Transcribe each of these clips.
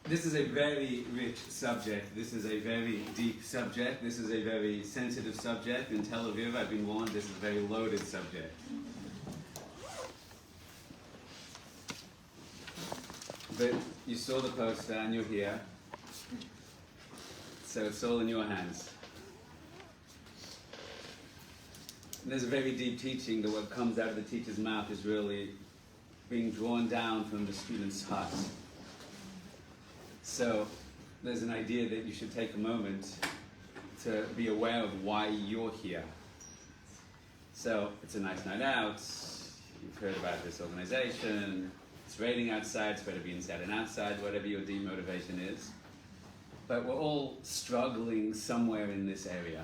This is a very rich subject. This is a very deep subject. This is a very sensitive subject. In Tel Aviv, I've been warned, this is a very loaded subject. But you saw the poster and you're here. So it's all in your hands. There's a very deep teaching that what comes out of the teacher's mouth is really being drawn down from the student's heart. So there's an idea that you should take a moment to be aware of why you're here. So it's a nice night out. You've heard about this organization. It's raining outside. It's better be inside and outside, whatever your deep motivation is. But we're all struggling somewhere in this area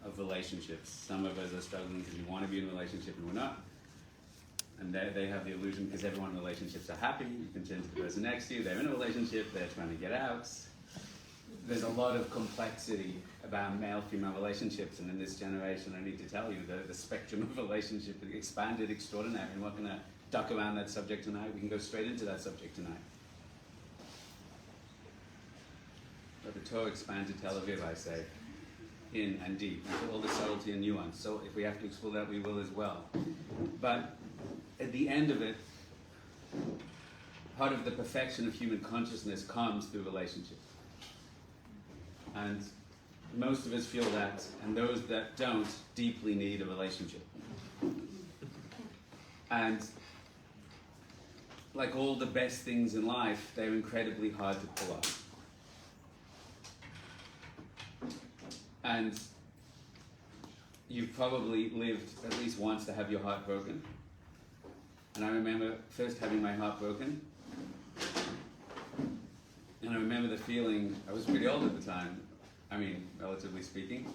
of relationships. Some of us are struggling because we want to be in a relationship and we're not. And they have the illusion because everyone in relationships are happy. You can turn to the person next to you. They're in a relationship. They're trying to get out. There's a lot of complexity about male-female relationships. And in this generation, I need to tell you, the spectrum of relationship is expanded extraordinary. And we're going to duck around that subject tonight. We can go straight into that subject tonight. But the Torah expanded Tel Aviv, I say, in and deep, into all the subtlety and nuance. So if we have to explore that, we will as well. But at the end of it, part of the perfection of human consciousness comes through relationship. And most of us feel that, and those that don't deeply need a relationship. And like all the best things in life, they're incredibly hard to pull off. And you've probably lived at least once to have your heart broken. And I remember first having my heart broken. And I remember the feeling, I was pretty old at the time, I mean, relatively speaking.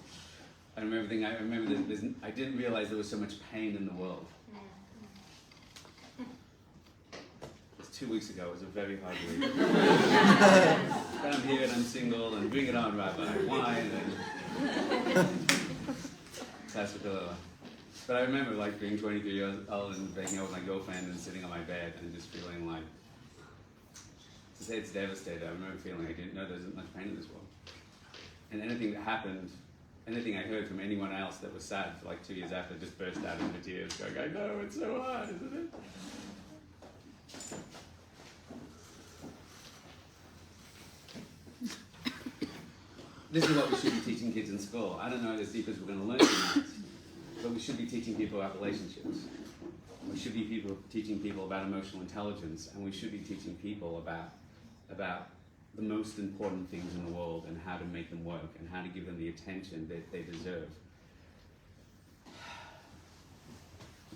I remember that I didn't realize there was so much pain in the world. It was 2 weeks ago, it was a very hard week. But I'm here and I'm single and bring it on, Rabbi, wine and But I remember like being 23 years old and breaking out with my girlfriend and sitting on my bed and just feeling like, to say it's devastated, I remember feeling I didn't know there was much pain in this world. And anything that happened, anything I heard from anyone else that was sad for like 2 years after just burst out into tears, going, I know, it's so hard, isn't it? This is what we should be teaching kids in school. I don't know as deep as we're going to learn tonight, but we should be teaching people about relationships. We should be teaching people about emotional intelligence, and we should be teaching people about the most important things in the world and how to make them work and how to give them the attention that they deserve.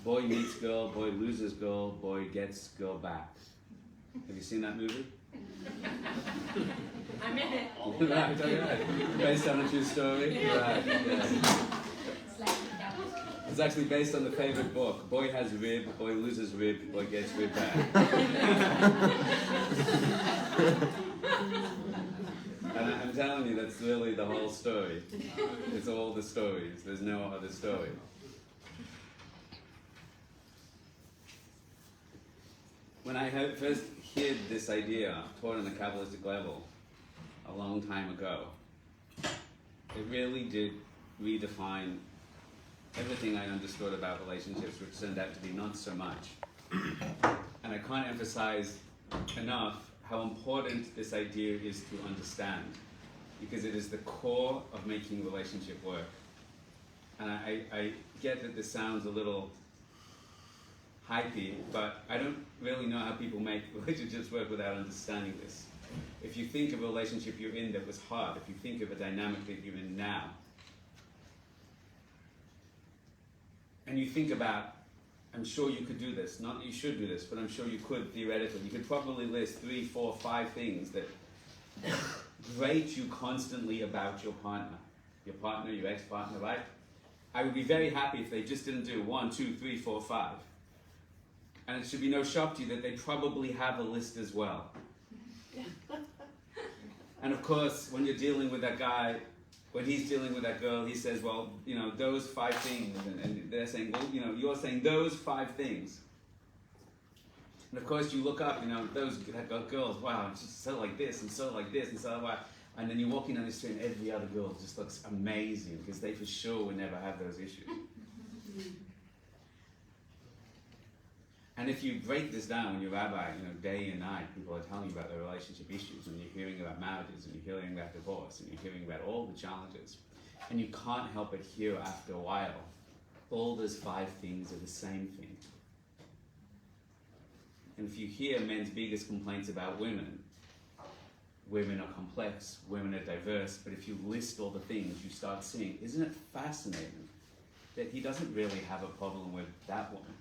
Boy meets girl, boy loses girl, boy gets girl back. Have you seen that movie? I'm in it. Right. Based on a true story? Right. Yeah. It's actually based on the favorite book. Boy has rib, boy loses rib, boy gets rib back. And I'm telling you, that's really the whole story. It's all the stories. There's no other story. When I first heard this idea taught on a Kaballistic level a long time ago, it really did redefine everything I understood about relationships, which turned out to be not so much. And I can't emphasize enough how important this idea is to understand, because it is the core of making a relationship work. And I get that this sounds a little hypey, but I don't really know how people make relationships work without understanding this. If you think of a relationship you're in that was hard, if you think of a dynamic that you're in now, and you think about, I'm sure you could do this, not that you should do this, but I'm sure you could theoretically. You could probably list 3, 4, 5 things that grate you constantly about your partner, your ex-partner, right? I would be very happy if they just didn't do 1, 2, 3, 4, 5. And it should be no shock to you that they probably have a list as well. And of course, when you're dealing with that guy, when he's dealing with that girl, he says, well, you know, those 5 things. And they're saying, well, you know, you're saying those 5 things. And of course, you look up, those girls, wow, she's so like this, and so like this, and so like, and then you're walking down the street and every other girl just looks amazing because they for sure would never have those issues. And if you break this down when you're rabbi, day and night, people are telling you about their relationship issues, and you're hearing about marriages, and you're hearing about divorce, and you're hearing about all the challenges, and you can't help but hear after a while, all those 5 things are the same thing. And if you hear men's biggest complaints about women are complex, women are diverse, but if you list all the things, you start seeing, isn't it fascinating that he doesn't really have a problem with that woman?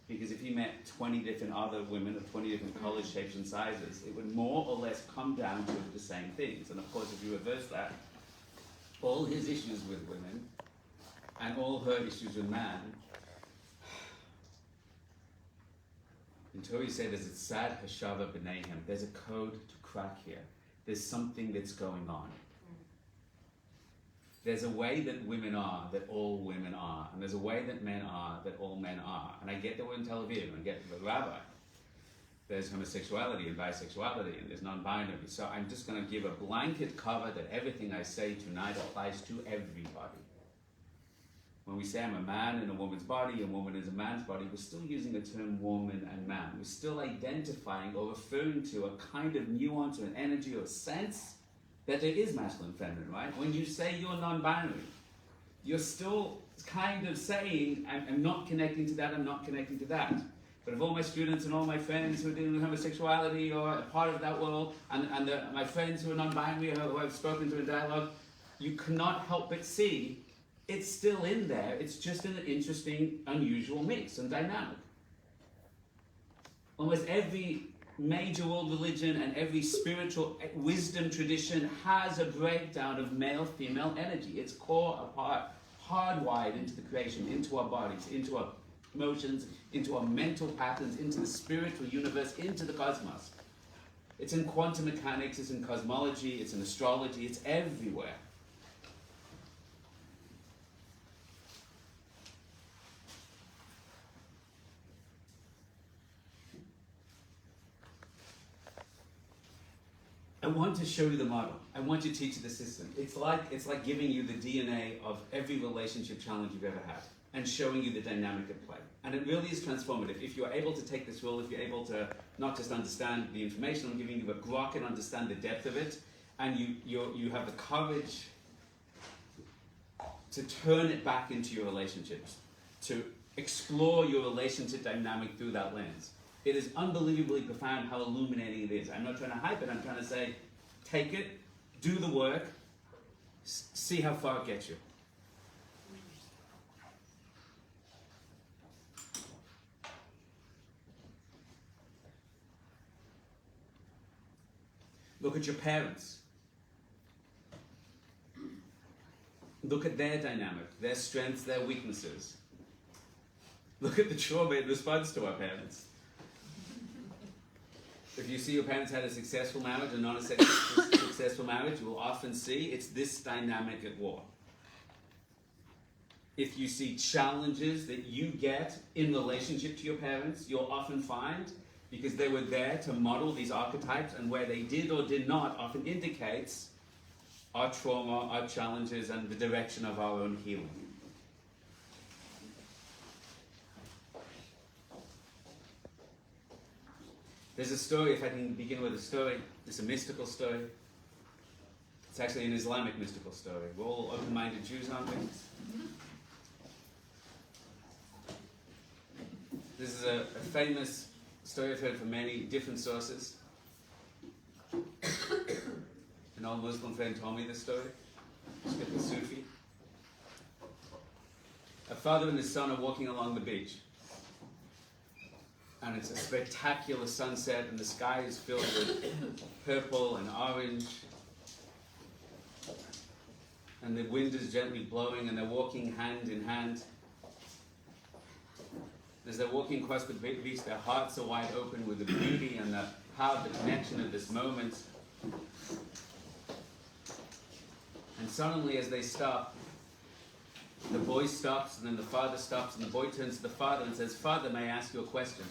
Because if he met 20 different other women of 20 different colors, shapes, and sizes, it would more or less come down to the same things. And of course, if you reverse that, all his issues with women and all her issues with man, in Torah you say there's a sad hashava b'neihem. There's a code to crack here. There's something that's going on. There's a way that women are, that all women are. And there's a way that men are, that all men are. And I get that we're in Tel Aviv, and I get the rabbi. There's homosexuality and bisexuality, and there's non-binary. So I'm just going to give a blanket cover that everything I say tonight applies to everybody. When we say I'm a man in a woman's body, a woman is a man's body, we're still using the term woman and man. We're still identifying or referring to a kind of nuance or an energy or a sense that there is masculine and feminine, right? When you say you're non-binary, you're still kind of saying, I'm not connecting to that, I'm not connecting to that. But of all my students and all my friends who are dealing with homosexuality or a part of that world, and my friends who are non-binary or who I've spoken to in dialogue, you cannot help but see it's still in there. It's just an interesting, unusual mix and dynamic. Almost every major world religion and every spiritual wisdom tradition has a breakdown of male-female energy. It's core apart, hardwired into the creation, into our bodies, into our emotions, into our mental patterns, into the spiritual universe, into the cosmos. It's in quantum mechanics, it's in cosmology, it's in astrology, it's everywhere. I want to show you the model. I want to teach you the system. It's like giving you the DNA of every relationship challenge you've ever had and showing you the dynamic at play. And it really is transformative. If you're able to take this rule, if you're able to not just understand the information I'm giving you, but grok and understand the depth of it, and you have the courage to turn it back into your relationships, to explore your relationship dynamic through that lens. It is unbelievably profound how illuminating it is. I'm not trying to hype it, I'm trying to say, take it, do the work, see how far it gets you. Look at your parents. Look at their dynamic, their strengths, their weaknesses. Look at the trauma in response to our parents. If you see your parents had a successful marriage and not a successful marriage, you will often see it's this dynamic at war. If you see challenges that you get in relationship to your parents, you'll often find, because they were there to model these archetypes, and where they did or did not often indicates our trauma, our challenges, and the direction of our own healing. There's a story, if I can begin with a story, it's a mystical story. It's actually an Islamic mystical story. We're all open-minded Jews, aren't we? This is a famous story I've heard from many different sources. An old Muslim friend told me this story. It's a Sufi. A father and his son are walking along the beach. And it's a spectacular sunset, and the sky is filled with purple and orange. And the wind is gently blowing, and they're walking hand in hand. As they're walking across the beach, their hearts are wide open with the beauty and the power of the connection of this moment. And suddenly, as they stop, the boy stops, and then the father stops, and the boy turns to the father and says, "Father, may I ask you a question?"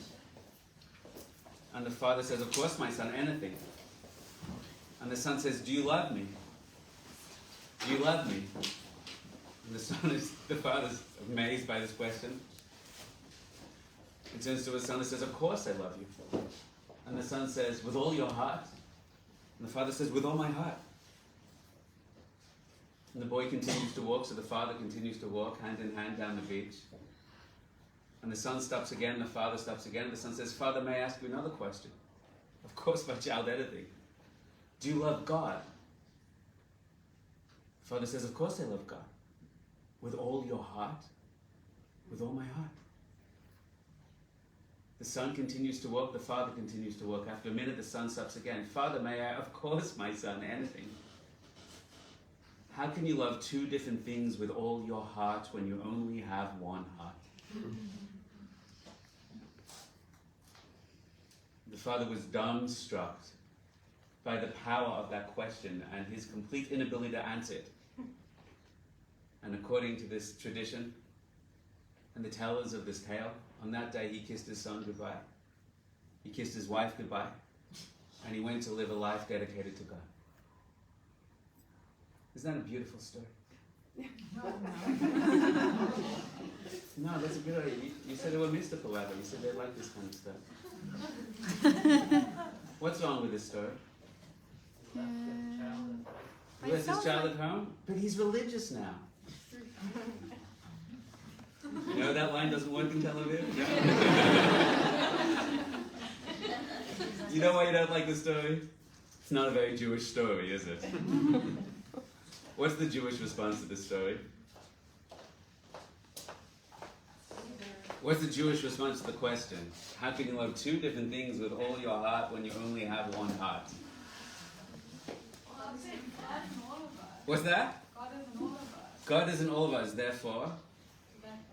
And the father says, of course, my son, anything. And the son says, do you love me? Do you love me? And the father's amazed by this question. He turns to his son and says, of course I love you. And the son says, with all your heart? And the father says, with all my heart. And the boy continues to walk, so the father continues to walk hand in hand down the beach. And the son stops again, the father stops again. The son says, Father, may I ask you another question? Of course, my child, anything. Do you love God? The father says, of course I love God. With all your heart? With all my heart. The son continues to walk, the father continues to walk. After a minute, the son stops again. Father, may I? Of course, my son, anything. How can you love two different things with all your heart when you only have one heart? The father was dumbstruck by the power of that question and his complete inability to answer it. And according to this tradition and the tellers of this tale, on that day he kissed his son goodbye. He kissed his wife goodbye. And he went to live a life dedicated to God. Isn't that a beautiful story? No, that's a good idea. You said they were mystical, Rabbi. You said they like this kind of stuff. What's wrong with this story? He left his child at home? But he's religious now. You know that line doesn't work in Tel Aviv? No. You know why you don't like the story? It's not a very Jewish story, is it? What's the Jewish response to this story? What's the Jewish response to the question? How can you love two different things with all your heart when you only have one heart? What's that? God isn't all of us, therefore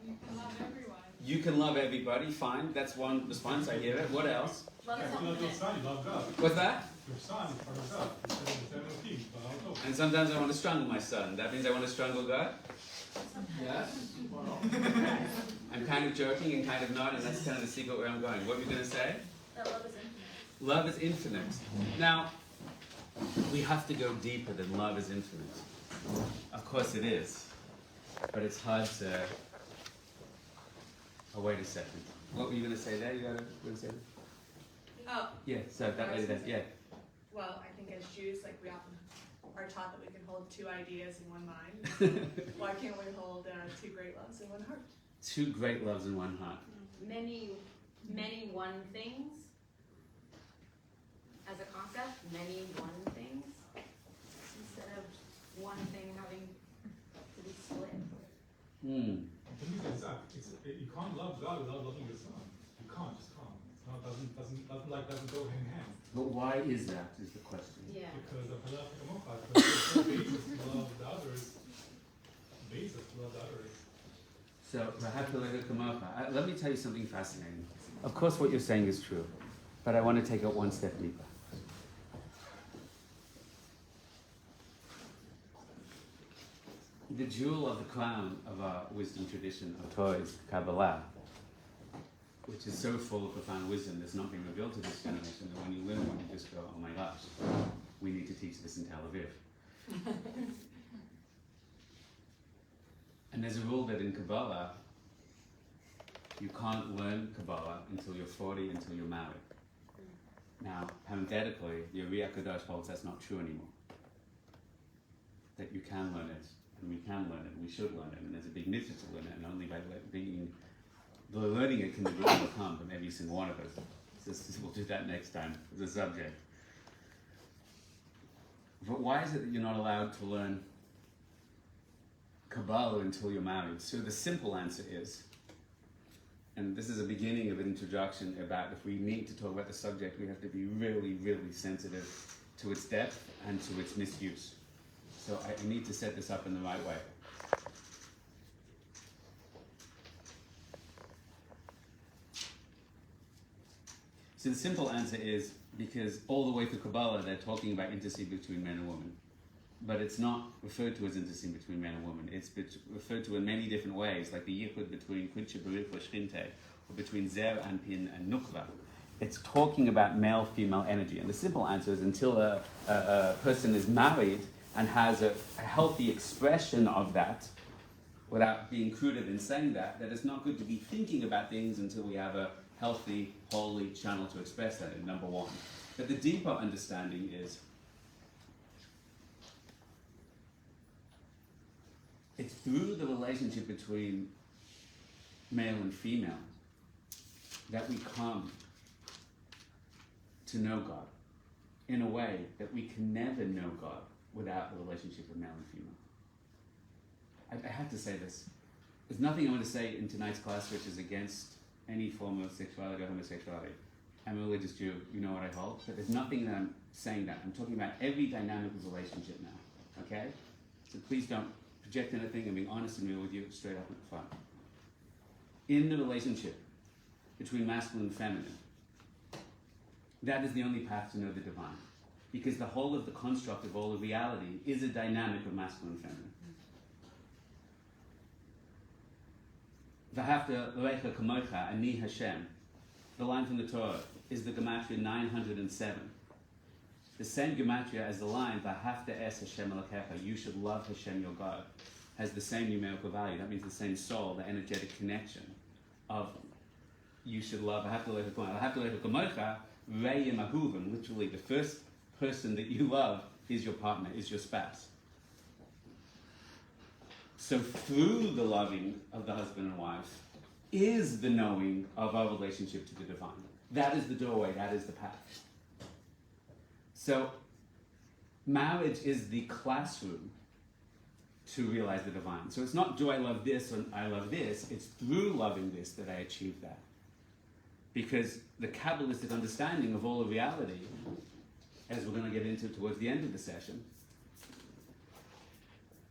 you can love everyone. You can love everybody, fine. That's one response, I hear it. What else? If you love your son, you love God. What's that? Your son is part of God. You said in the 17th, but I'll go. And sometimes I want to strangle my son. That means I want to strangle God? Yes? I'm kind of joking and kind of not, and that's kind of the secret where I'm going. What were you going to say? That love is infinite. Love is infinite. Now, we have to go deeper than love is infinite. Of course it is. But it's hard to... Oh, wait a second. What were you going to say there? You going to say that? Oh. Yeah, so that lady there, yeah. Well, I think as Jews, like we often are taught that we can hold two ideas in one mind. Why can't we hold two great loves in one heart? Two great loves in one heart. Many one things as a concept, many one things, instead of one thing having to be split. Hmm. The thing is, you can't love God without loving your son. You can't, just can't. Doesn't go hand in hand. But why is that, is the question? Yeah. Because of the basis to love the others. Basis to love the others. So, let me tell you something fascinating. Of course what you're saying is true, but I want to take it one step deeper. The jewel of the crown of our wisdom tradition of Torah is Kabbalah, which is so full of profound wisdom that's not being revealed to this generation that when you learn one, you just go, oh my gosh, we need to teach this in Tel Aviv. And there's a rule that in Kabbalah, you can't learn Kabbalah until you're 40, until you're married. Now, parenthetically, the Ari HaKadosh holds that's not true anymore. That you can learn it, and we can learn it, and we should learn it, and there's a big mitzvah to learn it, and only by learning it can the rule come, but maybe it's in one of us. We'll do that next time, as a subject. But why is it that you're not allowed to learn Kabbalah until you're married? So the simple answer is, and this is a beginning of an introduction about if we need to talk about the subject, we have to be really, really sensitive to its depth and to its misuse. So I need to set this up in the right way. So the simple answer is because all the way through Kabbalah they're talking about intimacy between man and woman. But it's not referred to as intimacy between man and woman. It's referred to in many different ways, like the yichud between Kudsha Baruch or Shchinte, or between Zer and Pin and Nukva. it's talking about male-female energy. And the simple answer is until a person is married and has a healthy expression of that, without being crude in saying that it's not good to be thinking about things until we have a healthy, holy channel to express that in, number one. But the deeper understanding is, it's through the relationship between male and female that we come to know God in a way that we can never know God without the relationship of male and female. I have to say this. There's nothing I want to say in tonight's class which is against any form of sexuality or homosexuality. I'm a religious Jew, you know what I hold, but there's nothing that I'm saying that. I'm talking about every dynamic of relationship now, okay? So please don't project anything. I'm being honest and real with you, straight up and front. In the relationship between masculine and feminine, that is the only path to know the divine. Because the whole of the construct of all of reality is a dynamic of masculine and feminine. V'hafta l'recha kamocha ani Hashem. The line from the Torah is the gematria 907. The same gematria as the line V'hafta es Hashem elokecha. You should love Hashem your God. Has the same numerical value. That means the same soul, the energetic connection of you should love. V'hafta l'recha kamocha re'yim ahuvam. Literally, the first person that you love is your partner, is your spouse. So through the loving of the husband and wife is the knowing of our relationship to the divine. That is the doorway, that is the path. So marriage is the classroom to realize the divine. So it's not do I love this or I love this, it's through loving this that I achieve that. Because the Kabbalistic understanding of all of reality, as we're going to get into towards the end of the session,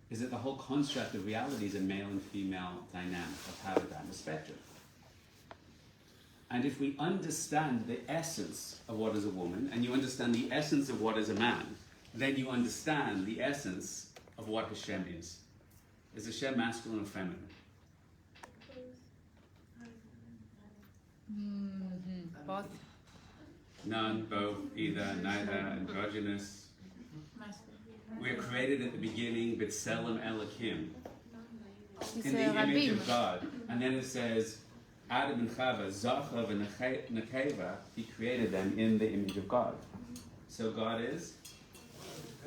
is that the whole construct of reality is a male and female dynamic, a paradigm, a spectrum. And if we understand the essence of what is a woman, and you understand the essence of what is a man, then you understand the essence of what Hashem is. Is Hashem masculine or feminine? Both. None, both, either, neither, androgynous. We are created at the beginning, B'Tselem Elokim, in the image of God. And then it says, Adam and Chava, Zachav and Nekeva, he created them in the image of God. So God is?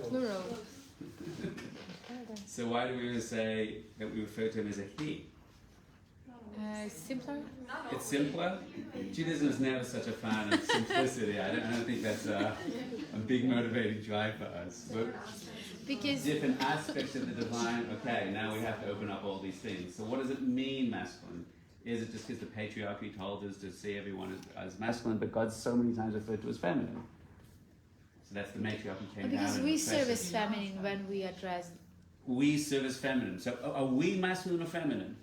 Plural. So why do we say that we refer to him as a he? Simpler? It's simpler? Judaism is never such a fan of simplicity. I don't think that's a big motivating drive for us. But Because different aspects of the divine, okay, now we have to open up all these things. So what does it mean, masculine? Is it just because the patriarchy told us to see everyone as masculine, but God's so many times referred to as feminine? So that's the matriarchy came down. because and we oppressed serve us. as feminine when we address, We serve as feminine. So are we masculine or feminine?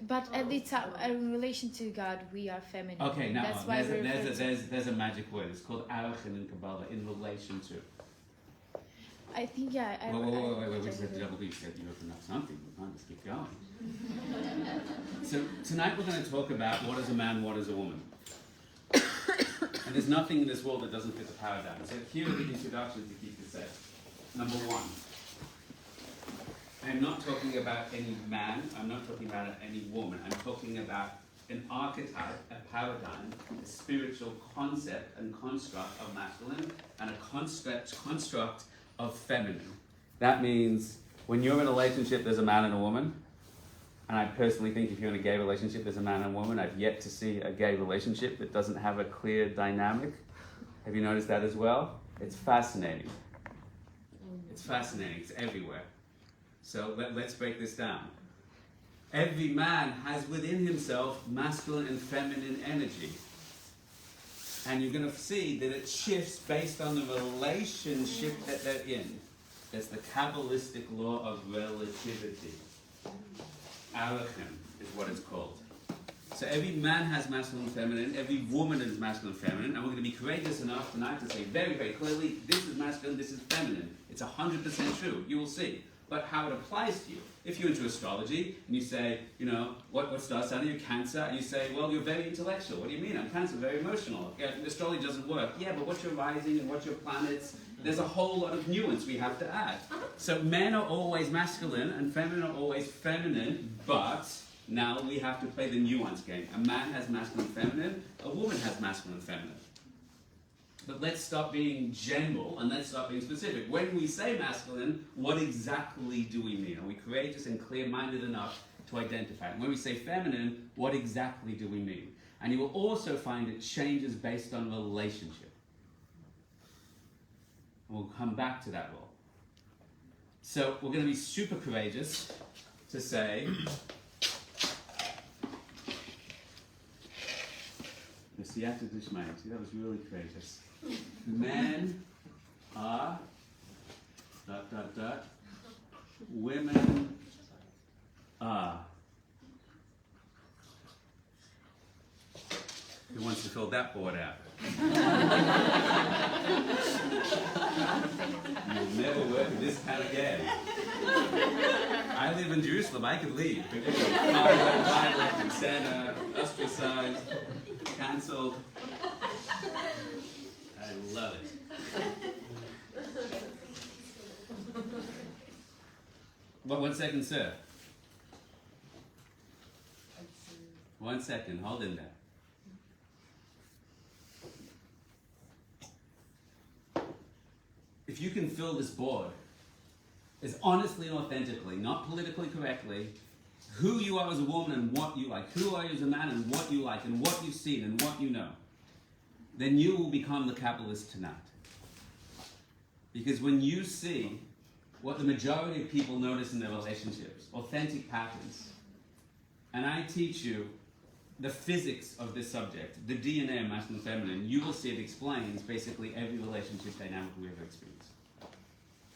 but at the time, in relation to God, we are feminine. Okay, now That's why there's a magic word. It's called arachin in Kabbalah, in relation to. I think, yeah. Wait, we just have to double you said you opened up something. We can't just keep going. So tonight we're going to talk about what is a man, what is a woman. And there's nothing in this world that doesn't fit the paradigm. So here are the introductions to keep this safe. Number one, I'm not talking about any man, I'm not talking about any woman, I'm talking about an archetype, a paradigm, a spiritual concept and construct of masculine and a construct of feminine. That means when you're in a relationship, there's a man and a woman. And I personally think if you're in a gay relationship, there's a man and a woman. I've yet to see a gay relationship that doesn't have a clear dynamic. Have you noticed that as well? It's fascinating. It's fascinating. It's everywhere. So let's break this down. Every man has within himself masculine and feminine energy. And you're going to see that it shifts based on the relationship that they're in. There's the Kabbalistic law of relativity. Arachim is what it's called. So every man has masculine and feminine, every woman is masculine and feminine, and we're going to be courageous enough tonight to say very, very clearly, this is masculine, this is feminine. It's 100% true. You will see. but how it applies to you. If you're into astrology and you say, you know, what star sign are you? Cancer, and you say, well, you're very intellectual. What do you mean? I'm Cancer, very emotional. Yeah, astrology doesn't work. Yeah, but what's your rising and what's your planets? There's a whole lot of nuance we have to add. So men are always masculine and feminine are always feminine, but now we have to play the nuance game. A man has masculine and feminine, a woman has masculine and feminine. But let's stop being general and let's stop being specific. When we say masculine, what exactly do we mean? Are we courageous and clear-minded enough to identify it? When we say feminine, what exactly do we mean? And you will also find it changes based on relationship. And we'll come back to that role. So we're going to be super courageous to say, see, that was really courageous. Men are ... Women are. Who wants to fill that board out? You'll never work in this town again. I live in Jerusalem, I could leave. But anyway, left and center, ostracized, cancelled. I love it. Well, 1 second, sir. 1 second, hold in there. If you can fill this board as honestly and authentically, not politically correctly, who you are as a woman and what you like, who are you as a man and what you like, and what you've seen and what you know, then you will become the Kabbalist tonight. Because when you see what the majority of people notice in their relationships, authentic patterns, and I teach you the physics of this subject, the DNA of masculine and feminine, you will see it explains basically every relationship dynamic we ever experience.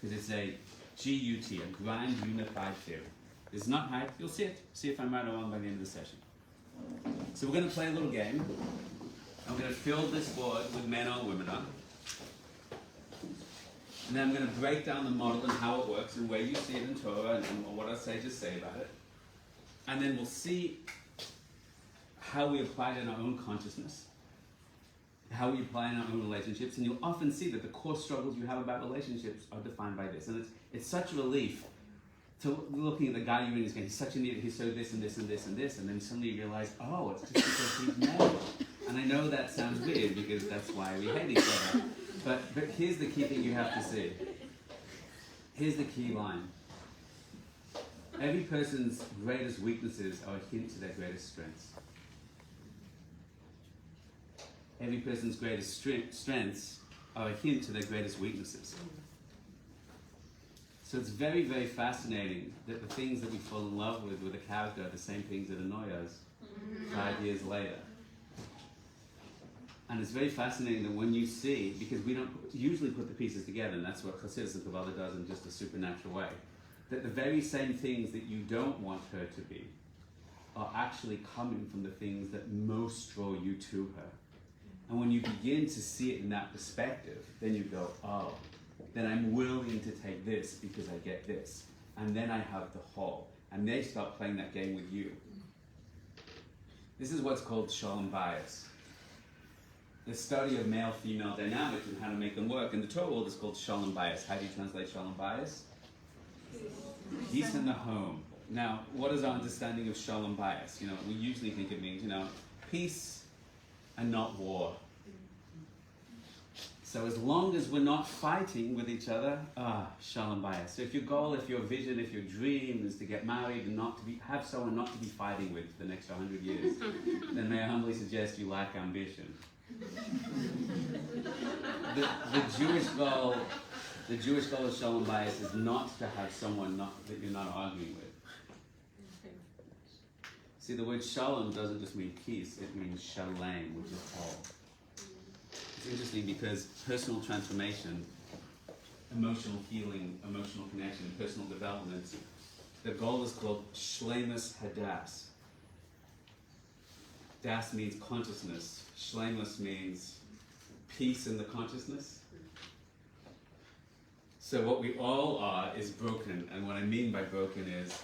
Because it's a GUT, a grand unified theory. It's not hype, you'll see it. See if I'm right or wrong by the end of the session. So we're going to play a little game. I'm going to fill this board with men or women on. And then I'm going to break down the model and how it works and where you see it in Torah and what our sages say about it. And then we'll see how we apply it in our own consciousness, how we apply it in our own relationships. And you'll often see that the core struggles you have about relationships are defined by this. And it's such a relief to looking at the guy you're in, he's such an idiot, he's so this and this and this and this, and then suddenly you realize, oh, it's just because he's male. And I know that sounds weird because that's why we hate each other. But here's the key thing you have to see. Here's the key line. Every person's greatest weaknesses are a hint to their greatest strengths. Every person's greatest strengths are a hint to their greatest weaknesses. So it's very, very fascinating that the things that we fall in love with a character are the same things that annoy us 5 years later. And it's very fascinating that when you see, because we don't usually put the pieces together, and that's what Hasidus and Kabbalah does in just a supernatural way, that the very same things that you don't want her to be are actually coming from the things that most draw you to her. And when you begin to see it in that perspective, then you go, oh, then I'm willing to take this because I get this. And then I have the whole. And they start playing that game with you. This is what's called shalom bias. The study of male-female dynamics and how to make them work in the Torah world is called shalom bias. How do you translate shalom bias? Peace in the home. Now, what is our understanding of shalom bias? You know, we usually think it means, peace and not war. So as long as we're not fighting with each other, shalom bias. So if your goal, if your vision, if your dream is to get married and not to have someone not to be fighting with for the next 100 years, then may I humbly suggest you lack ambition. The Jewish goal of shalom bias is not to have someone that you're not arguing with. See, the word shalom doesn't just mean peace, it means shalem, which is whole. It's interesting because personal transformation, emotional healing, emotional connection, personal development, the goal is called shlemus hadas. Das means consciousness. Shlemus means peace in the consciousness. So what we all are is broken, and what I mean by broken is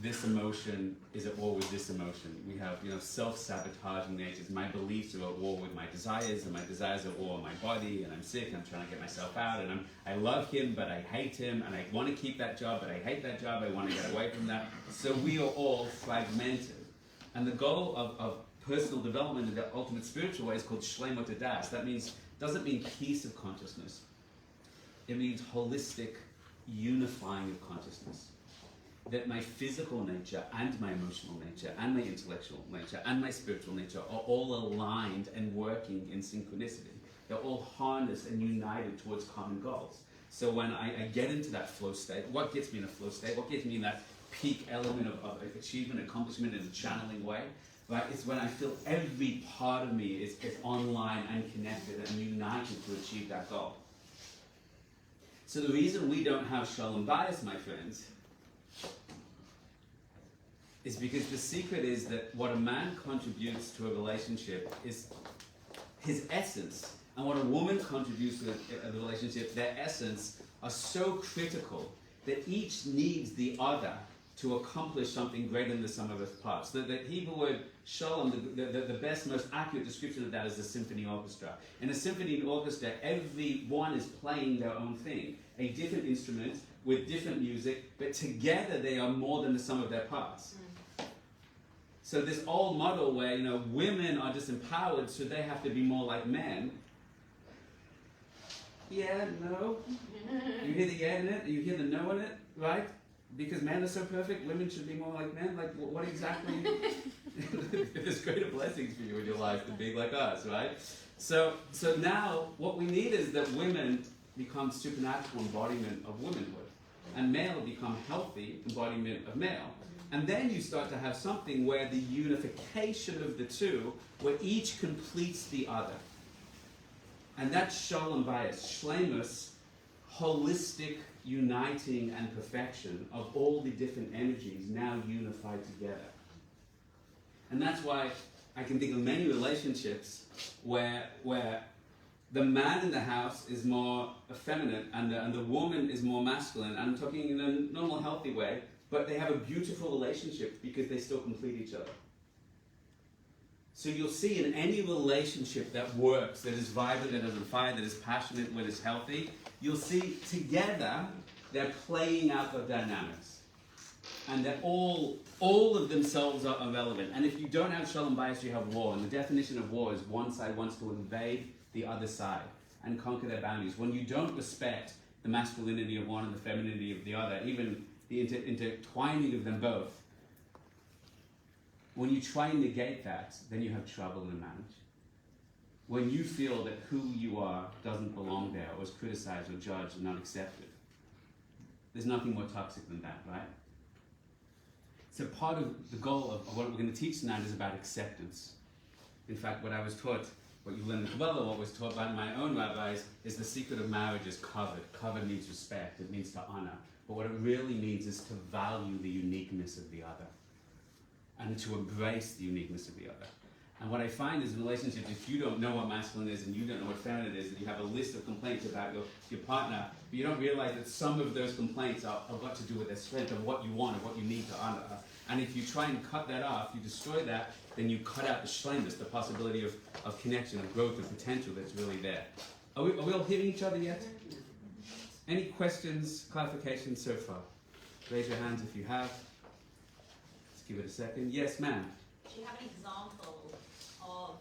this emotion is at war with this emotion. We have, self-sabotaging natures. My beliefs are at war with my desires, and my desires are at war with my body, and I'm sick, and I'm trying to get myself out, and I love him, but I hate him, and I want to keep that job, but I hate that job, I want to get away from that. So we are all fragmented. And the goal of personal development in the ultimate spiritual way is called shleimut hadas. That doesn't mean peace of consciousness. It means holistic unifying of consciousness. That my physical nature and my emotional nature and my intellectual nature and my spiritual nature are all aligned and working in synchronicity. They're all harnessed and united towards common goals. So when I get into that flow state, what gets me in a flow state? What gets me in that peak element of achievement, accomplishment in a channeling way? Right? It's when I feel every part of me is online and connected and united to achieve that goal. So the reason we don't have shalom bias, my friends, is because the secret is that what a man contributes to a relationship is his essence, and what a woman contributes to a relationship, their essence, are so critical that each needs the other to accomplish something greater than the sum of its parts. The Hebrew word shalom, the best, most accurate description of that is the symphony orchestra. In a symphony orchestra, everyone is playing their own thing, a different instrument with different music, but together they are more than the sum of their parts. So this old model where, women are disempowered, so they have to be more like men. Yeah, no. You hear the yeah in it? You hear the no in it, right? Because men are so perfect, women should be more like men. Like, what exactly? There's greater blessings for you in your life than being like us, right? So now what we need is that women become supernatural embodiment of womanhood, and male become healthy embodiment of male. And then you start to have something where the unification of the two, where each completes the other. And that's shalom bias, shleimus, holistic uniting and perfection of all the different energies now unified together. And that's why I can think of many relationships where the man in the house is more effeminate and the woman is more masculine. And I'm talking in a normal, healthy way, but they have a beautiful relationship because they still complete each other. So you'll see in any relationship that works, that is vibrant, that is on fire, that is passionate, that is healthy, you'll see together they're playing out the dynamics. And that all of themselves are relevant. And if you don't have shalom bias, you have war. And the definition of war is one side wants to invade the other side and conquer their boundaries. When you don't respect the masculinity of one and the femininity of the other, even the intertwining of them both, when you try and negate that, then you have trouble in a marriage. When you feel that who you are doesn't belong there, or is criticized or judged or not accepted, there's nothing more toxic than that, right? So part of the goal of what we're going to teach tonight is about acceptance. In fact, what I was taught, what you learn in Kabbalah, what was taught by my own rabbis, is the secret of marriage is kavod. Kavod means respect, it means to honor. But what it really means is to value the uniqueness of the other and to embrace the uniqueness of the other. And what I find is in relationships, if you don't know what masculine is and you don't know what feminine is, and you have a list of complaints about your partner, but you don't realize that some of those complaints are what to do with their strength, of what you want, of what you need to honor. And if you try and cut that off, you destroy that, then you cut out the shleimus, the possibility of connection, of growth, of potential that's really there. Are we all hearing each other yet? Any questions, clarifications so far? Raise your hands if you have. Let's give it a second. Yes, ma'am. Do you have an example of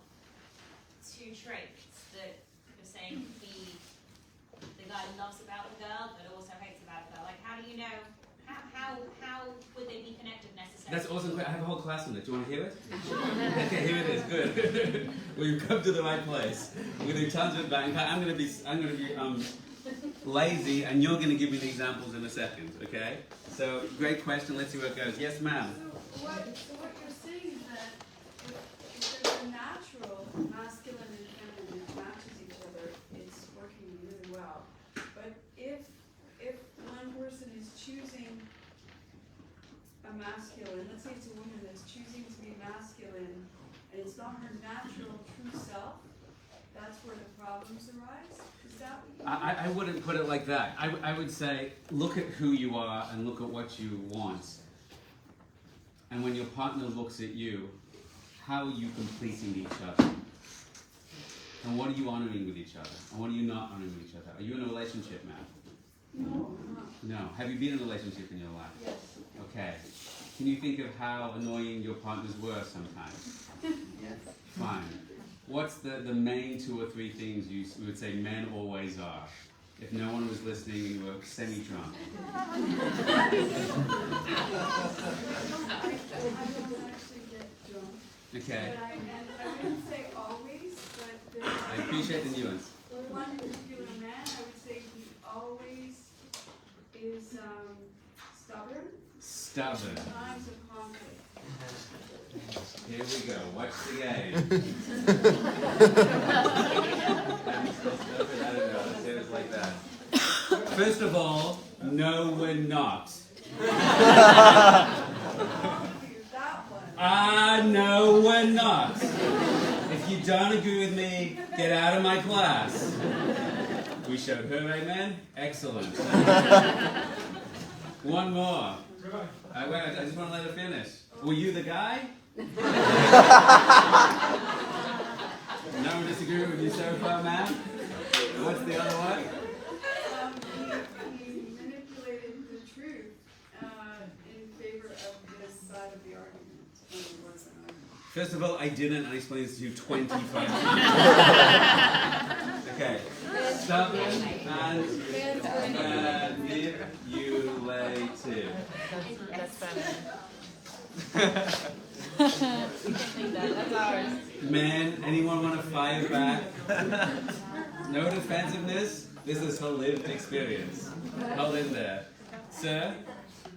two traits that you're saying the guy loves about the girl, but also hates about the girl? Like, how do you know? How would they be connected necessarily? That's awesome. I have a whole class on it. Do you want to hear it? Okay, here it is. Good. Well, you've come to the right place. We're going to do tons of it. In fact, I'm going to be lazy, and you're going to give me the examples in a second. Okay? So, great question. Let's see where it goes. Yes, ma'am. So what you're saying is that if there's a natural masculine and feminine that matches each other, it's working really well. But if one person is choosing a masculine, let's say it's a woman that's choosing to be masculine, and it's not her natural true self, that's where the problems arise? Is that what I wouldn't put it like that. I would say, look at who you are and look at what you want. And when your partner looks at you, how are you completing each other? And what are you honoring with each other? And what are you not honoring with each other? Are you in a relationship, Matt? No, I'm not. No. Have you been in a relationship in your life? Yes. Okay. Can you think of how annoying your partners were sometimes? Yes. Fine. What's the main 2 or 3 things you would say men always are? If no one was listening and you were semi-drunk. I don't actually get drunk. Okay. But I wouldn't say always, but I appreciate the nuance. one particular man, I would say he always is stubborn. Stubborn. Times of conflict. Here we go. Watch the game. I don't know. Let's say it like that. First of all, no, we're not. That one. No, we're not. If you don't agree with me, get out of my class. We showed her amen. Excellent. One more. I just want to let her finish. Were you the guy? No one disagreed with you so far, man? What's the other one? He manipulated the truth in favor of his side of the argument when it wasn't an argument. First of all, I didn't, and I explained this to you 25 times. Okay. Stubborn and manipulative. That's funny. That's ours. Men, anyone want to fire back? No defensiveness? This is her lived experience. Hold in there. Sir,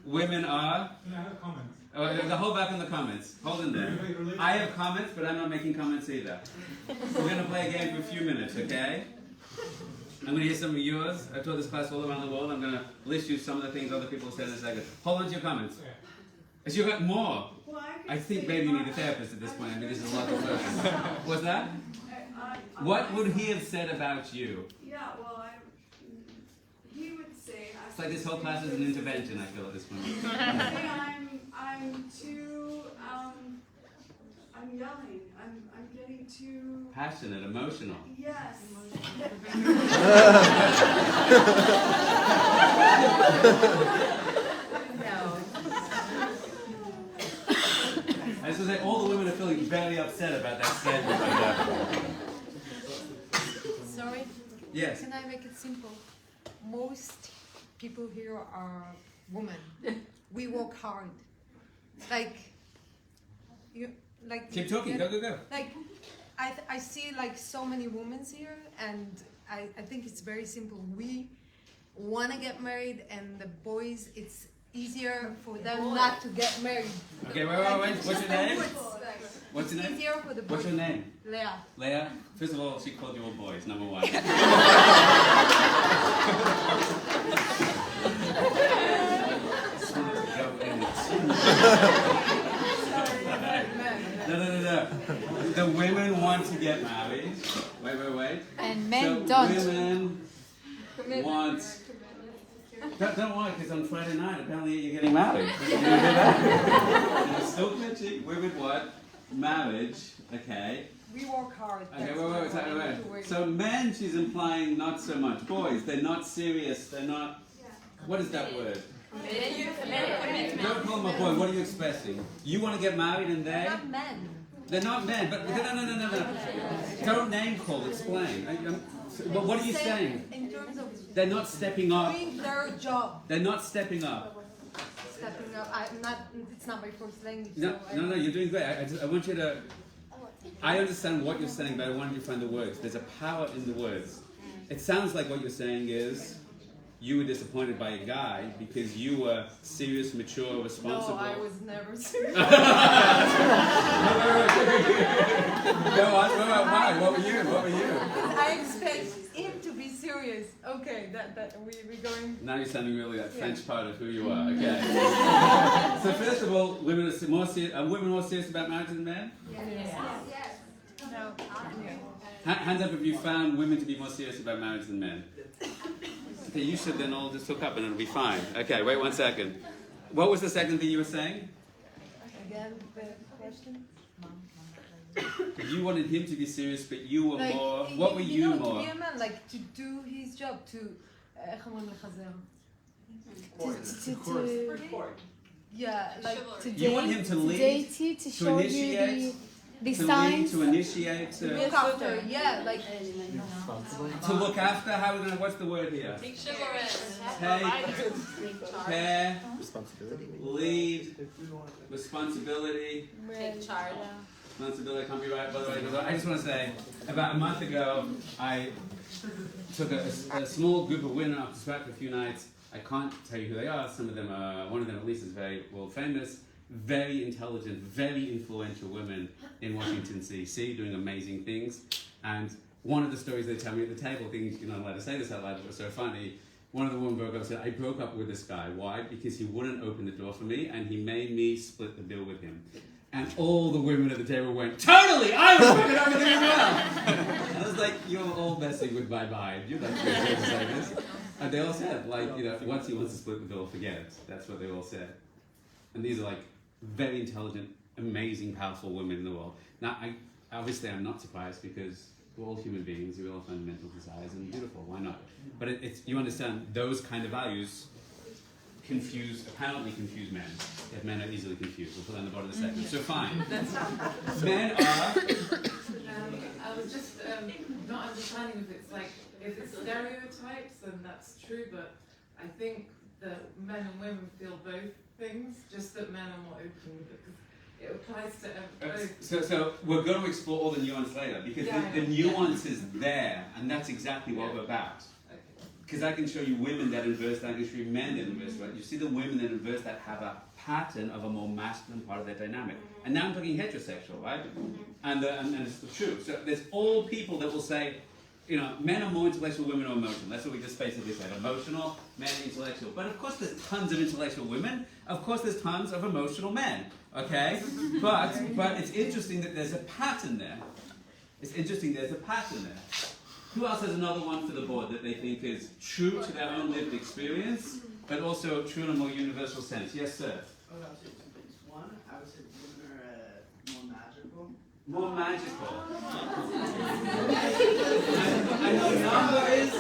women are... Can I have a comment? Oh, hold back in the comments. Hold in there. I have comments, but I'm not making comments either. We're going to play a game for a few minutes, okay? I'm going to hear some of yours. I've taught this class all around the world. I'm going to list you some of the things other people said in a second. Hold on to your comments. Yeah. As you got more. Well, I think say maybe you need a my- therapist at this point. I mean, this is a lot of questions. What's that? What would he have said about you? Yeah, well, he would say. It's like this whole class is an intervention, I feel, at this point. I'm too. I'm yelling. I'm getting too. Passionate, emotional. Yes. I was going to say, all the women are feeling very upset about that statement right now. Sorry, Yes. can I make it simple? Most people here are women. We work hard. Like, you, like. Keep talking, go, go, go. Like, I see like so many women here, and I think it's very simple. We want to get married, and the boys, it's easier for them not to get married. Okay, wait. What's your name? What's your It's name? easier for the boys. What's your name? Leah. Leah? First of all, she called you all boys, number one. Just wanted to go in it. No. The women want to get married. Wait. And men So don't. Women want... Don't worry, because on Friday night, apparently you're getting married. You gonna do that? You're still pitching. Women want marriage, okay. We work hard. Okay, that's why we need to wait. work. So men, she's implying not so much. Boys, they're not serious. They're not. What is that word? Don't call them a boy. What are you expecting? You want to get married, and they? Not men. They're not men. But no. Don't name call. Explain. What are you saying? In terms of They're not stepping up. doing their job, They're not stepping up. stepping up. I'm not. It's not my first language. No. You're doing great. I want you to. I understand what you're saying, but I want you to find the words. There's a power in the words. It sounds like what you're saying is you were disappointed by a guy because you were serious, mature, responsible. No, I was never serious. Go on. Why? What were you? I expect him to be serious. Okay, that we going. Now you're sounding really that French part of who you are. Okay. So first of all, women are more serious. Are women more serious about marriage than men? Yes. No. Hands up if you found women to be more serious about marriage than men. Okay, you should then all just hook up and it'll be fine. Okay, wait 1 second. What was the second thing you were saying? Again, the question? You wanted him to be serious, but you were Like, more. What were you know, more? to be a man, like to do his job, to איך אומרים לחזר? Yeah, like to You want him to lead, date you, to show initiate, you the to signs. lead, to initiate, to to look after. Yeah, like look after. How are we gonna? What's the word here? Take chivalrous. Take care, lead, responsibility. Take charge. Responsibility, can't be right. By the way, I just want to say, about a month ago, I took a small group of women up to Swat for a few nights. I can't tell you who they are. Some of them are, one of them at least is very world famous, very intelligent, very influential women in Washington DC, doing amazing things. And one of the stories they tell me at the table, things you're not allowed to say this out loud, but it was so funny. One of the women broke up and said, I broke up with this guy. Why? Because he wouldn't open the door for me and he made me split the bill with him. And all the women at the table went, totally! I was fucking everything as well! And I was like, you're all messing with my mind. You're not going to say this. And they all said, like, you know, once he wants to split the bill, forget it. That's what they all said. And these are like very intelligent, amazing, powerful women in the world. Now, obviously I'm not surprised because we're all human beings, we all have fundamental desires and beautiful, why not? But it's you understand, those kind of values apparently confuse men. If men are easily confused, we'll put that on the bottom of the second. So fine. Men are... I was just not understanding if it's stereotypes, then that's true, but I think that men and women feel both things, just that men are more open, because it applies to both. So we're going to explore all the nuance later, because the nuance is there, and that's exactly what we're about. Because I can show you women that inverse that, I can show you men that inverse that. You see the women that inverse that have a pattern of a more masculine part of their dynamic. And now I'm talking heterosexual, right? And it's true. So there's all people that will say, you know, men are more intellectual, women are emotional. That's what we just basically said. Emotional, men intellectual. But of course there's tons of intellectual women. Of course there's tons of emotional men. Okay? But it's interesting that there's a pattern there. It's interesting there's a pattern there. Who else has another one for the board that they think is true to their own lived experience, but also true in a more universal sense? Yes, sir. Oh, I would say two things. One, I would say women are more magical. More magical. I know number is...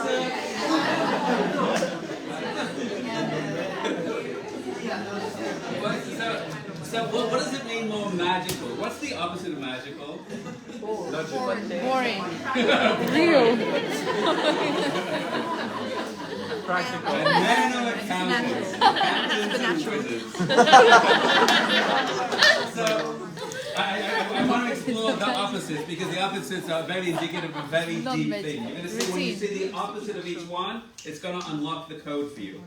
So what does it mean more magical? What's the opposite of magical? Boring. Real. Practical. Men are accountants. Accountants and wizards. So I want to explore the opposites, because the opposites are very indicative of very deep things. You're going to see when you see the opposite of each one, it's going to unlock the code for you.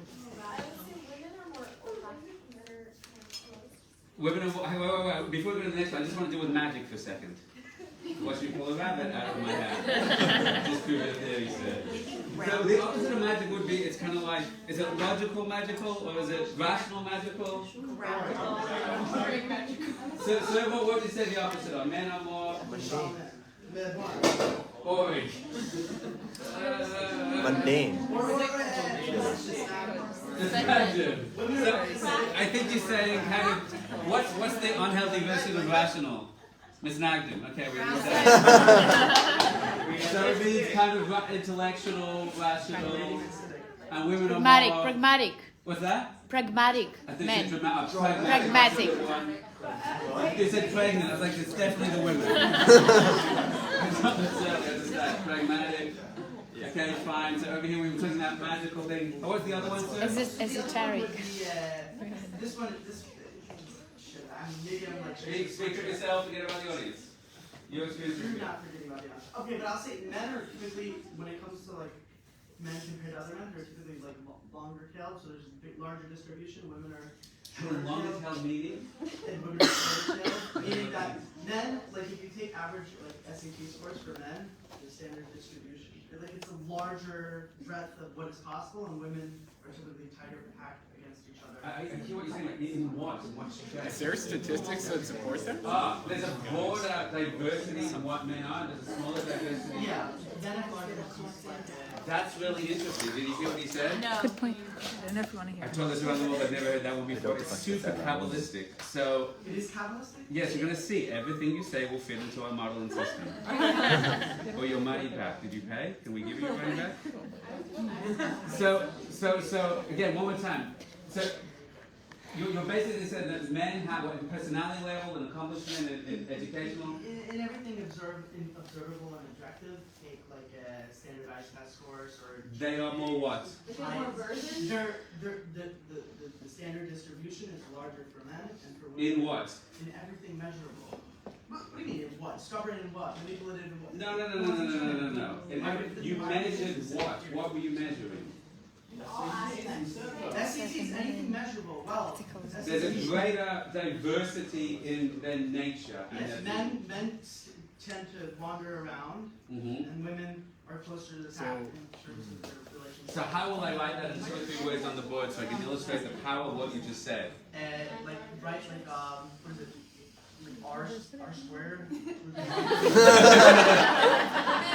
Women are, before we go to the next one, I just want to deal with magic for a second. Watch me pull a rabbit out of my hat. Just prove it there, he said. So the opposite of magic would be, it's kind of like, is it logical magical, or is it rational magical? So what would you say the opposite of? Men are more... boring. Mundane. Imagine. So I think you're saying kind of, what's the unhealthy version of rational? Miss Nagdin, okay, we understand. So it means kind of intellectual, rational, and women are more... Pragmatic. What's that? Pragmatic. I think Men. it's pragmatic. You said pregnant, I was like, it's definitely the women. I don't necessarily understand. Pragmatic. Okay, fine. So over here we were talking that magical thing. Oh, what's the other one, sir? Esoteric. This one, maybe I'm like... Speak for yourself, forget about the audience. Your experience with me. Not forgetting about the audience. Okay, but I'll say men are typically, when it comes to like men compared to other men, they're typically like longer tailed, so there's a big, larger distribution. Women are shorter Longer tailed. tailed meaning? And women are shorter tailed, meaning that men, like if you take average like SAT scores for men, the standard distribution like it's a larger breadth of what is possible, and women are typically tighter packed against each other. I hear what you're saying, like, in what? In what shape? Is there statistics that support that? There's a broader diversity in what men are, there's a smaller diversity. Yeah, then I thought it was like That's really interesting. Did you hear what he said? No. Good point. I don't know if you want to hear. I've told this around the world, I've never heard that one before. It's super Kabbalistic. So, it is Kabbalistic? yes, you're going to see everything you say will fit into our modeling system. Or your money back. Did you pay? Can we give you your money back? So again, one more time. So, you're basically saying that men have what, in personality level and accomplishment and educational? In everything observable and objective, take like standardized test scores or. They are more what? The standard distribution is larger for men and for women. In what? In everything measurable. What do you mean in what? Stubborn in what? Manipulative in what? No. You measured what? What were you measuring? SCTs, anything measurable. Well, There's a greater diversity than nature. yes, men tend to wander around, and women are closer to the pack in terms of their relationship. So how will I write that in 2 or 3 words on the board so I can illustrate the power of what you just said? What is it? R squared?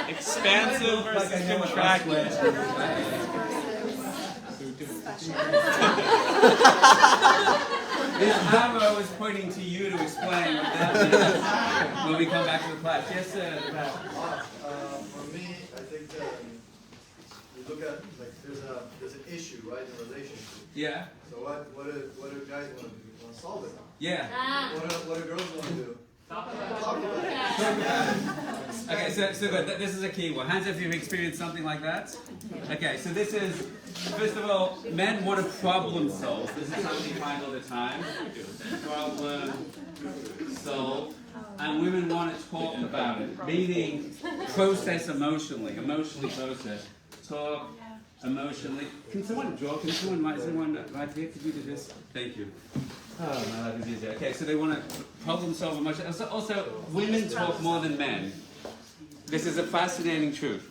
Expansive versus contracted. This arrow is pointing to you to explain what that means when we come back to the class. Yes, sir. For me, I think that you look at like there's an issue, right, in a relationship. Yeah. So what do guys want to do? Want to solve it? Yeah. What do girls want to do? Talk about it. Okay, so good. This is a key one. Hands up if you've experienced something like that. Okay, so this is, first of all, men want to problem solve. This is something you find all the time. Problem solve. And women want to talk about it, meaning process emotionally process. Talk emotionally. Can someone draw? Can someone write here? Could you do this? Thank you. Oh, my life is easier. Okay, so they want to problem solve emotionally. Also, women talk more than men. This is a fascinating truth.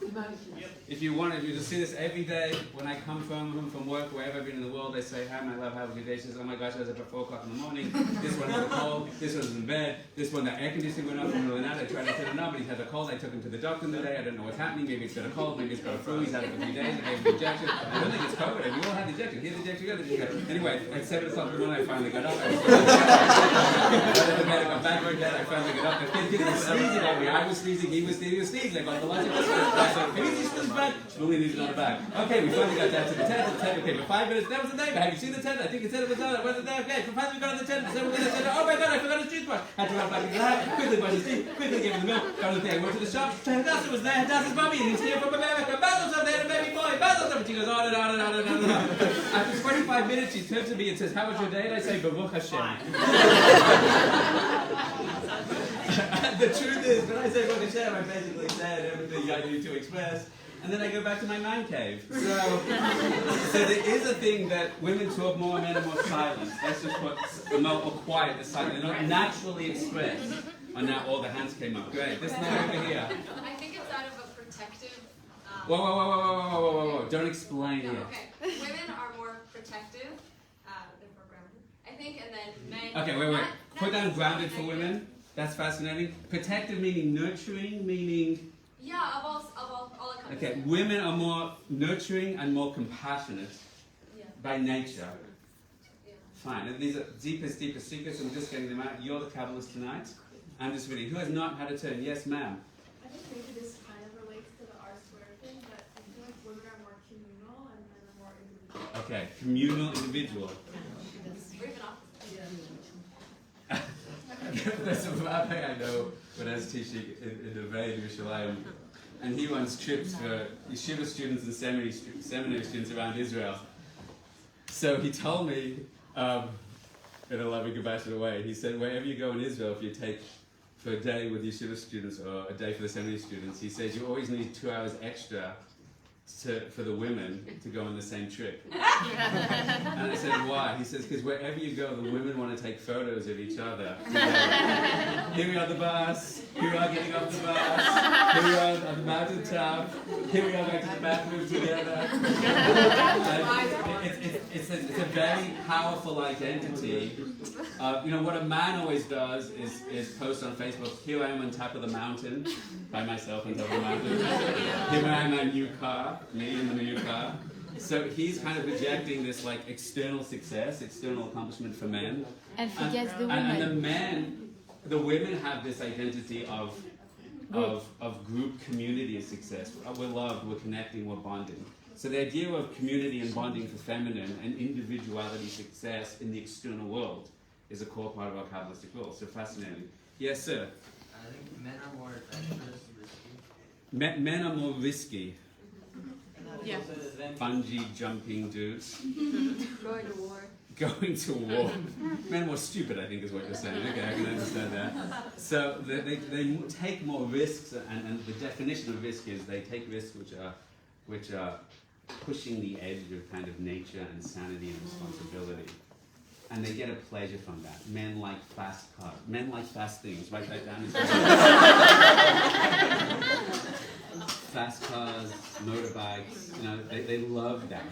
If you just see this every day when I come from work, wherever I've been in the world, they say, hi, my love, have a good day. She says, oh my gosh, I was up at 4 o'clock in the morning. This one had a cold. This one was in bed. This one, the air conditioning went off in the middle of the night. I tried to turn it on, but he had a cold. I took him to the doctor today. I don't know what's happening. Maybe it's got a cold. Maybe it's got a flu. He's had it for 3 days. I gave him the injection. I don't think it's COVID. We all had the injection. Here's the injection. Go. Anyway, at 7 o'clock in the morning, I finally got up. I got back to bed. I finally got up. The kid was sneezing at me. I was sneezing. He was sneezing. I got the logic. I said, maybe this was bad. Really needed on the back. Okay, we finally got down to the tent. Okay, for 5 minutes, that was the neighbor. Have you seen the tent? I think it said it was on it. Was it there? Okay, so finally we got on the tent. So we're going to say, oh my god, I forgot his toothbrush. Had to run back into the house, quickly brushed his teeth, quickly gave him the milk, got on the thing. I went to the shop. Hadassah was there. Hadassah's mommy, and he's here from America. Basil's up there, the baby boy. Basil's up. And she goes on and on and on and on and on. After 25 minutes, she turns to me and says, how was your day? And I say, Baruch Hashem. The truth is, when I say Baruch Hashem, I basically said everything I need to express. And then I go back to my man cave. So there is a thing that women talk more, men are more silent. Let's just put more quiet, the silent. They're not naturally expressed. And now all the hands came up. Great. This now over here. I think it's out of a protective. Whoa. Don't explain here. Okay. Women are more protective. They're more grounded. I think, and then men. Okay, wait. Put down grounded for women. That's fascinating. Protective meaning nurturing, meaning. Yeah, of all the Okay, women are more nurturing and more compassionate by nature. Yeah. Fine, and these are deepest secrets. I'm just getting them out. You're the Kabbalist tonight. I'm just reading. Who has not had a turn? Yes, ma'am. I think maybe this kind of relates to the R squared thing, but I feel like women are more communal and men are more individual. Okay, communal individual. There's a rabbi I know when I was teaching in the Bay in Yerushalayim, and he runs trips for yeshiva students and seminary students around Israel. So he told me, in a loving, compassionate way, he said, wherever you go in Israel, if you take for a day with yeshiva students or a day for the seminary students, he says you always need 2 hours extra for the women to go on the same trip. And I said, why? He says, because wherever you go, the women want to take photos of each other together. Here we are on the bus, here we are getting off the bus, here we are on the mountaintop, here we are going to the bathroom together. It's a very powerful identity. You know, what a man always does is post on Facebook, here I am on top of the mountain, by myself on top of the mountain. Here I am in my new car, me in the new car. So he's kind of projecting this like external success, external accomplishment for men. And forgets the women. And the women have this identity of group community success. We're loved, we're connecting, we're bonding. So the idea of community and bonding for feminine and individuality success in the external world is a core part of our Kabbalistic world. So fascinating. Yes, sir? I think men are more adventurous and risky. Men are more risky. Yeah. Bungee jumping dudes. Going to war. Going to war. Men are more stupid, I think, is what you're saying. Okay, I can understand that. So they take more risks, and the definition of risk is they take risks which are pushing the edge of kind of nature and sanity and responsibility. And they get a pleasure from that. Men like fast cars. Men like fast things. Write that down. Fast cars, motorbikes, you know, they love that.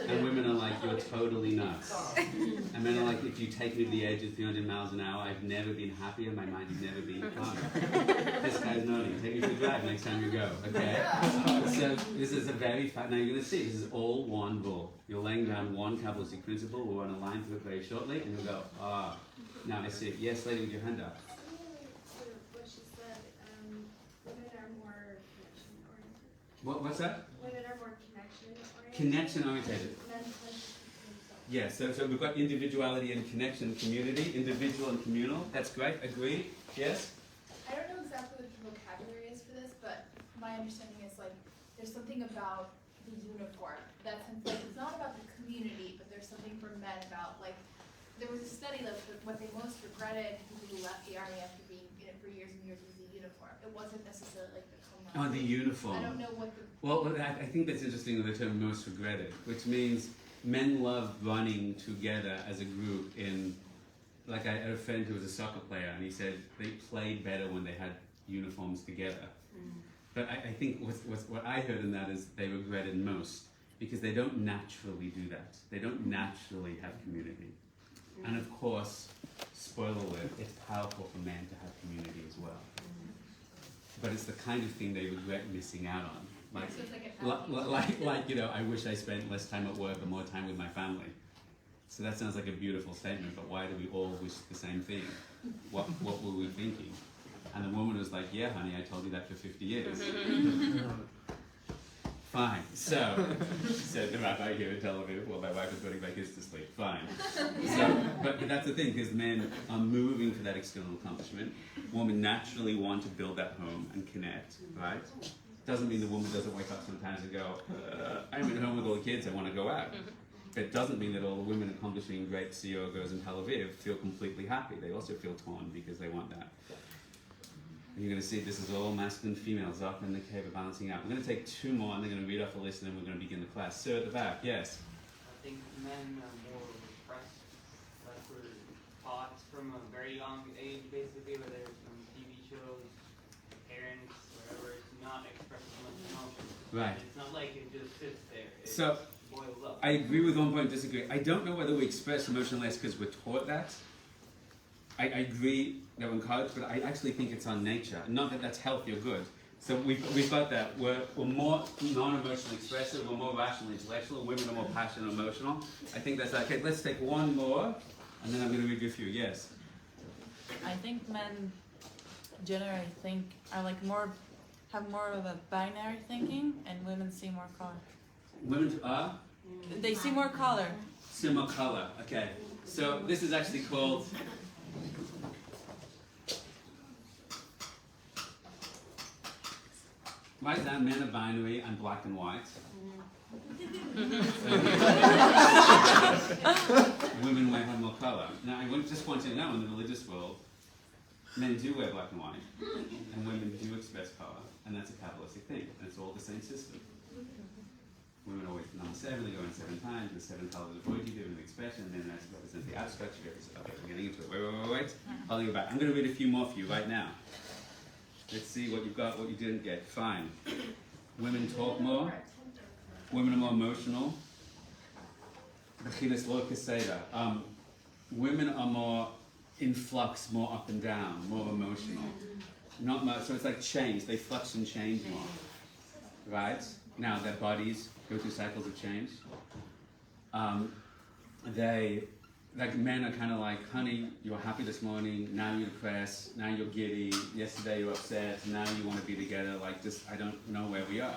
And women are like, you're totally nuts. And men are like, if you take me to the edge of 300 miles an hour, I've never been happier, my mind has never been calmer. This guy's nodding. Take me for a drive next time you go, okay? So this is a very now you're going to see, this is all one rule. You're laying down one Kabbalistic principle, we'll run a line through it very shortly, and you'll go, ah, now I see it. Yes, lady with your hand up. What she said, women are more connection oriented. What's that? Women are more connection oriented. Connection oriented. Men tend to themselves. Yeah, so we've got individuality and connection, community, individual and communal. That's great. Agreed? Yes? I don't know exactly what the vocabulary is for this, but my understanding is like there's something about the uniform that's like it's not about the community, but there's something for men about like there was a study that what they most regretted people who left the army after being in it for years and years was the uniform. It wasn't necessarily like the Oh, the uniform. I don't know what the Well, I think that's interesting with the term most regretted, which means men love running together as a group in, like I had a friend who was a soccer player and he said they played better when they had uniforms together. But I think what I heard in that is they regretted most because they don't naturally do that. They don't naturally have community. And of course, spoiler alert, it's powerful for men to have community as well. But it's the kind of thing they regret missing out on. Like, so it's like you know, I wish I spent less time at work and more time with my family. So that sounds like a beautiful statement, but why do we all wish the same thing? What were we thinking? And the woman was like, yeah, honey, I told you that for 50 years. Fine. So, said the rabbi here at Tel Aviv, well, my wife is putting my kids to sleep. Fine. So, but that's the thing, because men are moving for that external accomplishment. Women naturally want to build that home and connect, right? Doesn't mean the woman doesn't wake up sometimes and go, I'm at home with all the kids, I want to go out. It doesn't mean that all the women accomplishing great CEO goals in Tel Aviv feel completely happy. They also feel torn because they want that. And you're going to see this is all masculine, females up in the cave of balancing out. We're going to take two more and they're going to read off the list and then we're going to begin the class. Sir at the back, yes? I think men are more repressed, like we're taught from a very young age, basically, whether it's from TV shows, parents, whatever, it's not express as much emotion. Right. It's not like it just sits there. It So, boils up. I agree with one point, disagree. I don't know whether we express emotion less because we're taught that. I agree that we're encouraged, but I actually think it's our nature. Not that that's healthy or good. So we've got that. We're more non-emotionally expressive, we're more rational, intellectual. Women are more passionate and emotional. I think that's okay. Let's take one more, and then I'm going to read you a few. Yes? I think men generally are like have more of a binary thinking, and women see more color. Women are? They see more color. See more color. Okay. So this is actually called... Write down men are binary and black and white. Women might have more color. Now I just want you to know in the religious world, men do wear black and white, and women do express color, and that's a Kabbalistic thing, and it's all the same system. Women always number 7, they go in 7 times, the 7 colors of void you give an expression, and then that represents the abstract. Okay, we're getting into it. Wait. Holding it back. I'm going to read a few more for you right now. Let's see what you've got, what you didn't get. Fine. Women talk more. Women are more emotional. Women are more in flux, more up and down, more emotional. Not much, so it's like change. They flux and change more. Right? Now, their bodies go through cycles of change. Like men are kind of like, honey, you were happy this morning, now you're depressed, now you're giddy, yesterday you were upset, now you want to be together, like just, I don't know where we are.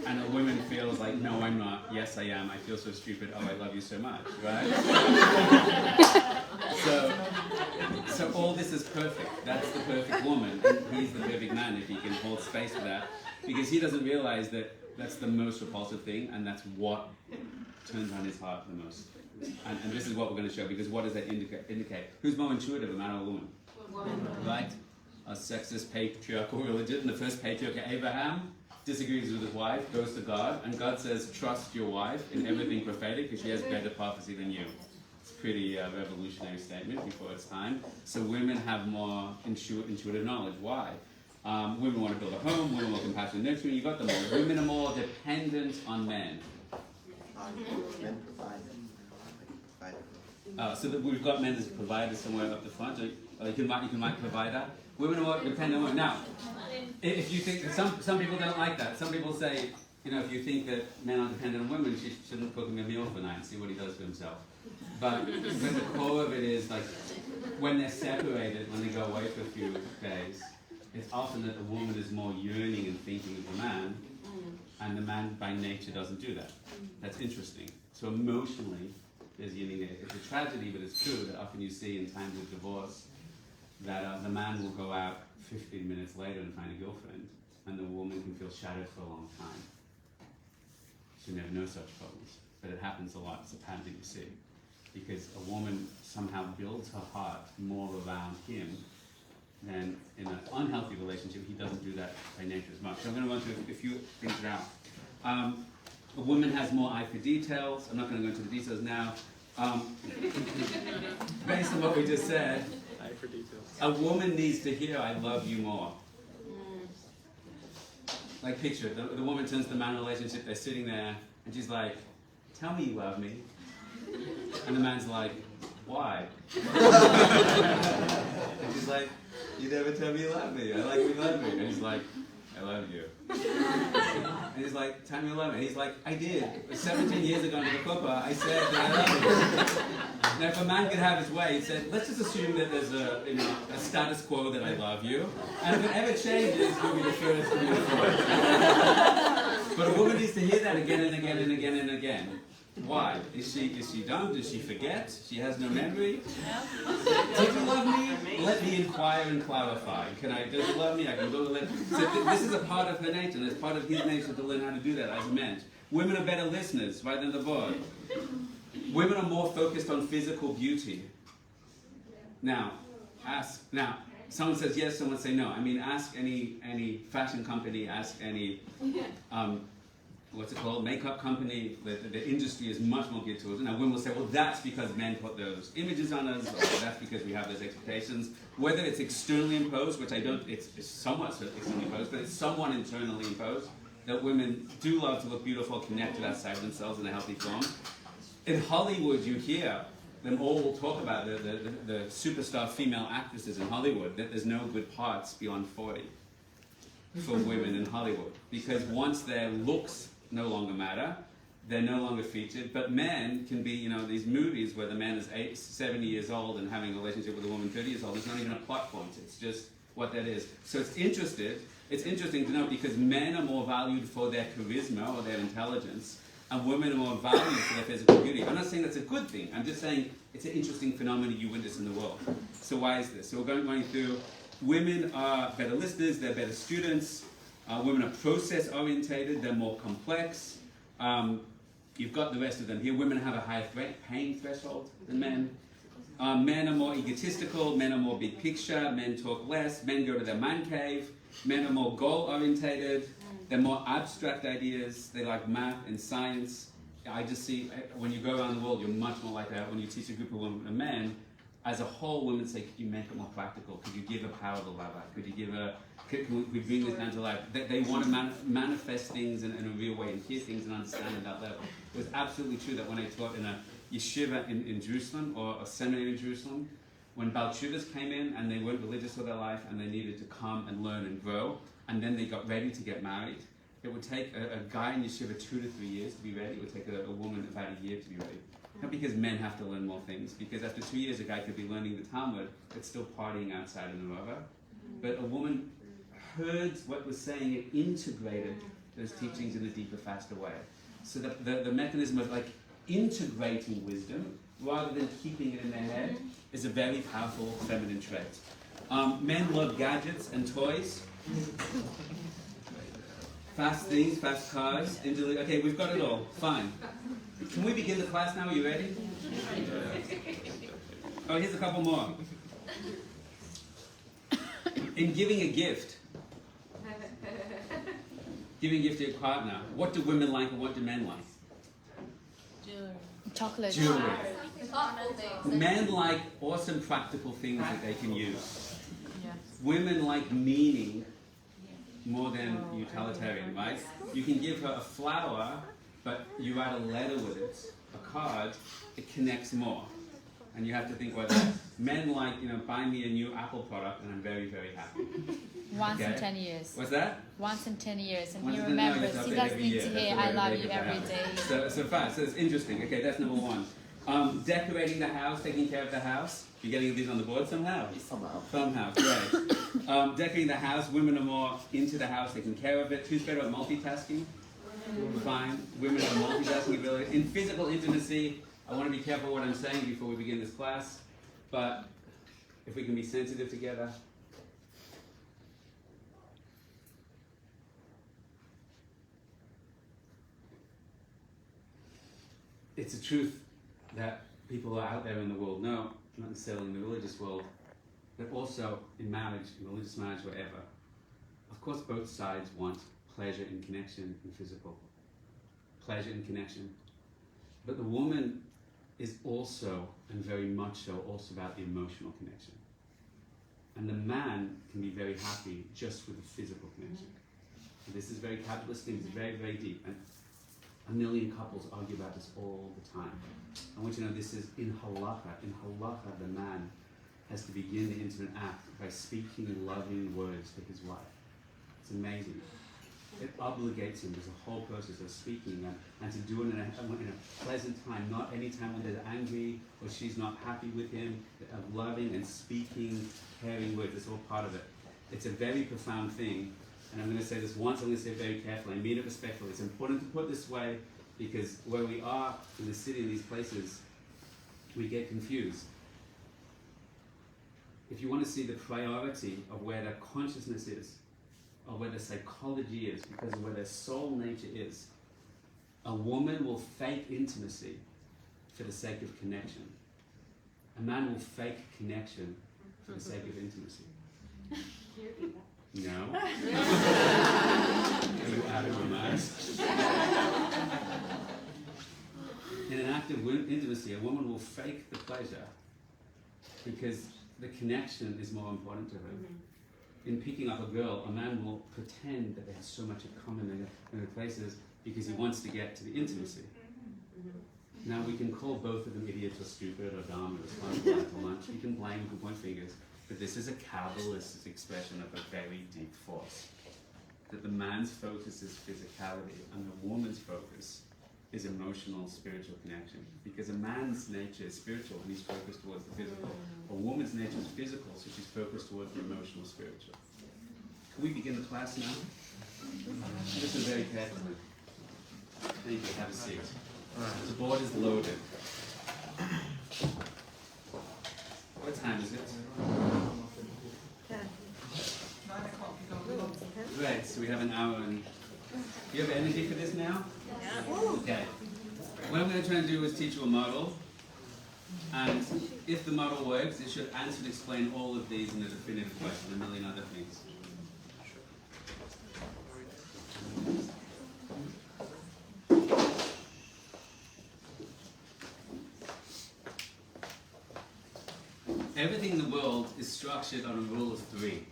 And a woman feels like, no, I'm not, yes, I am, I feel so stupid, oh, I love you so much, right? So all this is perfect. That's the perfect woman, and he's the perfect man if he can hold space for that, because he doesn't realize that that's the most repulsive thing, and that's what turns on his heart the most. And this is what we're going to show, because what does that indicate? Who's more intuitive, a man or a woman? Woman. Right? A sexist patriarchal religion, the first patriarch, Abraham, disagrees with his wife, goes to God, and God says, trust your wife in everything prophetic, because she has better prophecy than you. It's a pretty revolutionary statement before its time. So women have more intuitive knowledge. Why? Women want to build a home, women are more compassionate and nurturing, you got them all. Women are more dependent on men. So that we've got men as providers somewhere up the front. You can mark provider. Women are more dependent on women. Now, if you think that some people don't like that. Some people say, you know, if you think that men are dependent on women, she shouldn't cook him a meal for night and see what he does to himself. But the core of it is like when they're separated, when they go away for a few days, it's often that the woman is more yearning and thinking of the man, and the man by nature doesn't do that. That's interesting. So emotionally, there's yearning there. It's a tragedy, but it's true that often you see in times of divorce that the man will go out 15 minutes later and find a girlfriend, and the woman can feel shattered for a long time. She never knows such problems, but it happens a lot. It's a pattern that you see, because a woman somehow builds her heart more around him. Then in an unhealthy relationship, he doesn't do that by nature as much. So I'm going to run through a few things now. A woman has more eye for details. I'm not going to go into the details now. Based on what we just said, Eye for details. A woman needs to hear, I love you more. Like picture, the woman turns to the man in a relationship, they're sitting there, and she's like, tell me you love me. And the man's like, why? And she's like, you never tell me you love me. I like when you love me. And he's like, I love you. And he's like, tell me you love me. And he's like, I did. 17 years ago in the Kuppah, I said that I love you. Now if a man could have his way, he said, let's just assume that there's a status quo that I love you. And if it ever changes, you'll be the first to be the first. But a woman needs to hear that again and again and again and again. Why? Is she dumb? Does she forget? She has no memory? Did you love me? Let me inquire and clarify. Does you love me? I can go to So this is a part of her nature, and it's part of his nature to learn how to do that as men. Women are better listeners, right than the boy. Women are more focused on physical beauty. Now, someone says yes, someone say no. I mean, ask any fashion company, ask any what's it called, makeup company, the industry is much more geared towards it. Now women will say, well, that's because men put those images on us, or that's because we have those expectations. Whether it's externally imposed, which I don't, it's somewhat externally imposed, but it's somewhat internally imposed, that women do love to look beautiful, connect to that side of themselves in a healthy form. In Hollywood, you hear them all talk about the superstar female actresses in Hollywood, that there's no good parts beyond 40 for women in Hollywood. Because once their looks no longer matter, they're no longer featured, but men can be, these movies where the man is 70 years old and having a relationship with a woman 30 years old, there's not even a plot point, it's just what that is. So it's interesting to note, because men are more valued for their charisma or their intelligence, and women are more valued for their physical beauty. I'm not saying that's a good thing, I'm just saying it's an interesting phenomenon you witness in the world. So why is this? So we're going through, women are better listeners, they're better students, women are process-orientated, they're more complex. You've got the rest of them here. Women have a higher pain threshold than men. Men are more egotistical, men are more big picture, men talk less, men go to their man cave, men are more goal-orientated, They're more abstract ideas. They like math and science. I just see, when you go around the world, you're much more like that. When you teach a group of women and men, as a whole, women say, could you make it more practical? Could you give a parable about that? Could you give could we bring this down to life? They want to manifest things in a real way and hear things and understand at that level. It was absolutely true that when I taught in a yeshiva in Jerusalem, or a seminary in Jerusalem, when Baal Teshuvas came in and they weren't religious all their life and they needed to come and learn and grow, and then they got ready to get married, it would take a guy in yeshiva 2 to 3 years to be ready. It would take a woman about a year to be ready. Not because men have to learn more things, because after 2 years a guy could be learning the Talmud, but still partying outside in the river. But a woman heard what was saying and integrated those teachings in a deeper, faster way. So the mechanism of like integrating wisdom rather than keeping it in their head is a very powerful feminine trait. Men love gadgets and toys. Fast things, fast cars. Okay, we've got it all. Fine. Can we begin the class now? Are you ready? Oh, here's a couple more. In giving a gift, giving a gift to your partner, what do women like and what do men like? Jewelry. Chocolate. Jewelry. Thoughtful things. Men like awesome practical things that they can use. Yes. Women like meaning more than utilitarian, right? You can give her a flower, but you write a letter with it, a card, it connects more. And you have to think about that. Men like, buy me a new Apple product and I'm very, very happy. Once in 10 years. What's that? Once in 10 years. And Once he in 10 years, remembers. He update doesn't every need year. to That's hear the way I love they you get every that. day. So fast. So it's interesting. Okay, that's number one. Decorating the house, taking care of the house. You're getting these on the board somehow? Somehow, great. Decorating the house, women are more into the house, taking care of it. Who's better at multitasking? Fine. Women have multitasking ability. In physical intimacy, I want to be careful what I'm saying before we begin this class, but if we can be sensitive together. It's a truth that people are out there in the world know, not necessarily in the religious world, but also in marriage, in religious marriage, wherever. Of course, both sides want pleasure and connection and physical. Pleasure and connection. But the woman is also, and very much so, also about the emotional connection. And the man can be very happy just with the physical connection. And this is very Kabbalistic, it's very, very deep. And a million couples argue about this all the time. I want you to know this is in halakha. In halakha, the man has to begin the intimate act by speaking loving words to his wife. It's amazing. It obligates him. There's a whole process of speaking and to do it in a pleasant time, not any time when they're angry or she's not happy with him, of loving and speaking, caring words. It's all part of it. It's a very profound thing. And I'm going to say this once, I'm going to say it very carefully. I mean it respectfully. It's important to put this way because where we are in the city, in these places, we get confused. If you want to see the priority of where their consciousness is, or where their psychology is, because of where their soul nature is, a woman will fake intimacy for the sake of connection. A man will fake connection for the sake of intimacy. No. Are you out of your mind? In an act of intimacy, a woman will fake the pleasure because the connection is more important to her. In picking up a girl, a man will pretend that they have so much in common in their places because he wants to get to the intimacy. Now we can call both of them idiots or stupid or dumb or responsible for lunch. We can blame, we can point fingers. But this is a Kabbalistic expression of a very deep force. That the man's focus is physicality and the woman's focus is emotional, spiritual connection. Because a man's nature is spiritual and he's focused towards the physical. A woman's nature is physical, so she's focused towards the emotional, spiritual. Can we begin the class now? Listen very carefully. Thank you, have a seat. The board is loaded. What time is it? 9 o'clock. Right, so we have an hour and... Do you have energy for this now? Yeah. Okay. What I'm going to try and do is teach you a model. And if the model works, it should answer and explain all of these in a definitive way and a million other things. Everything in the world is structured on a rule of three.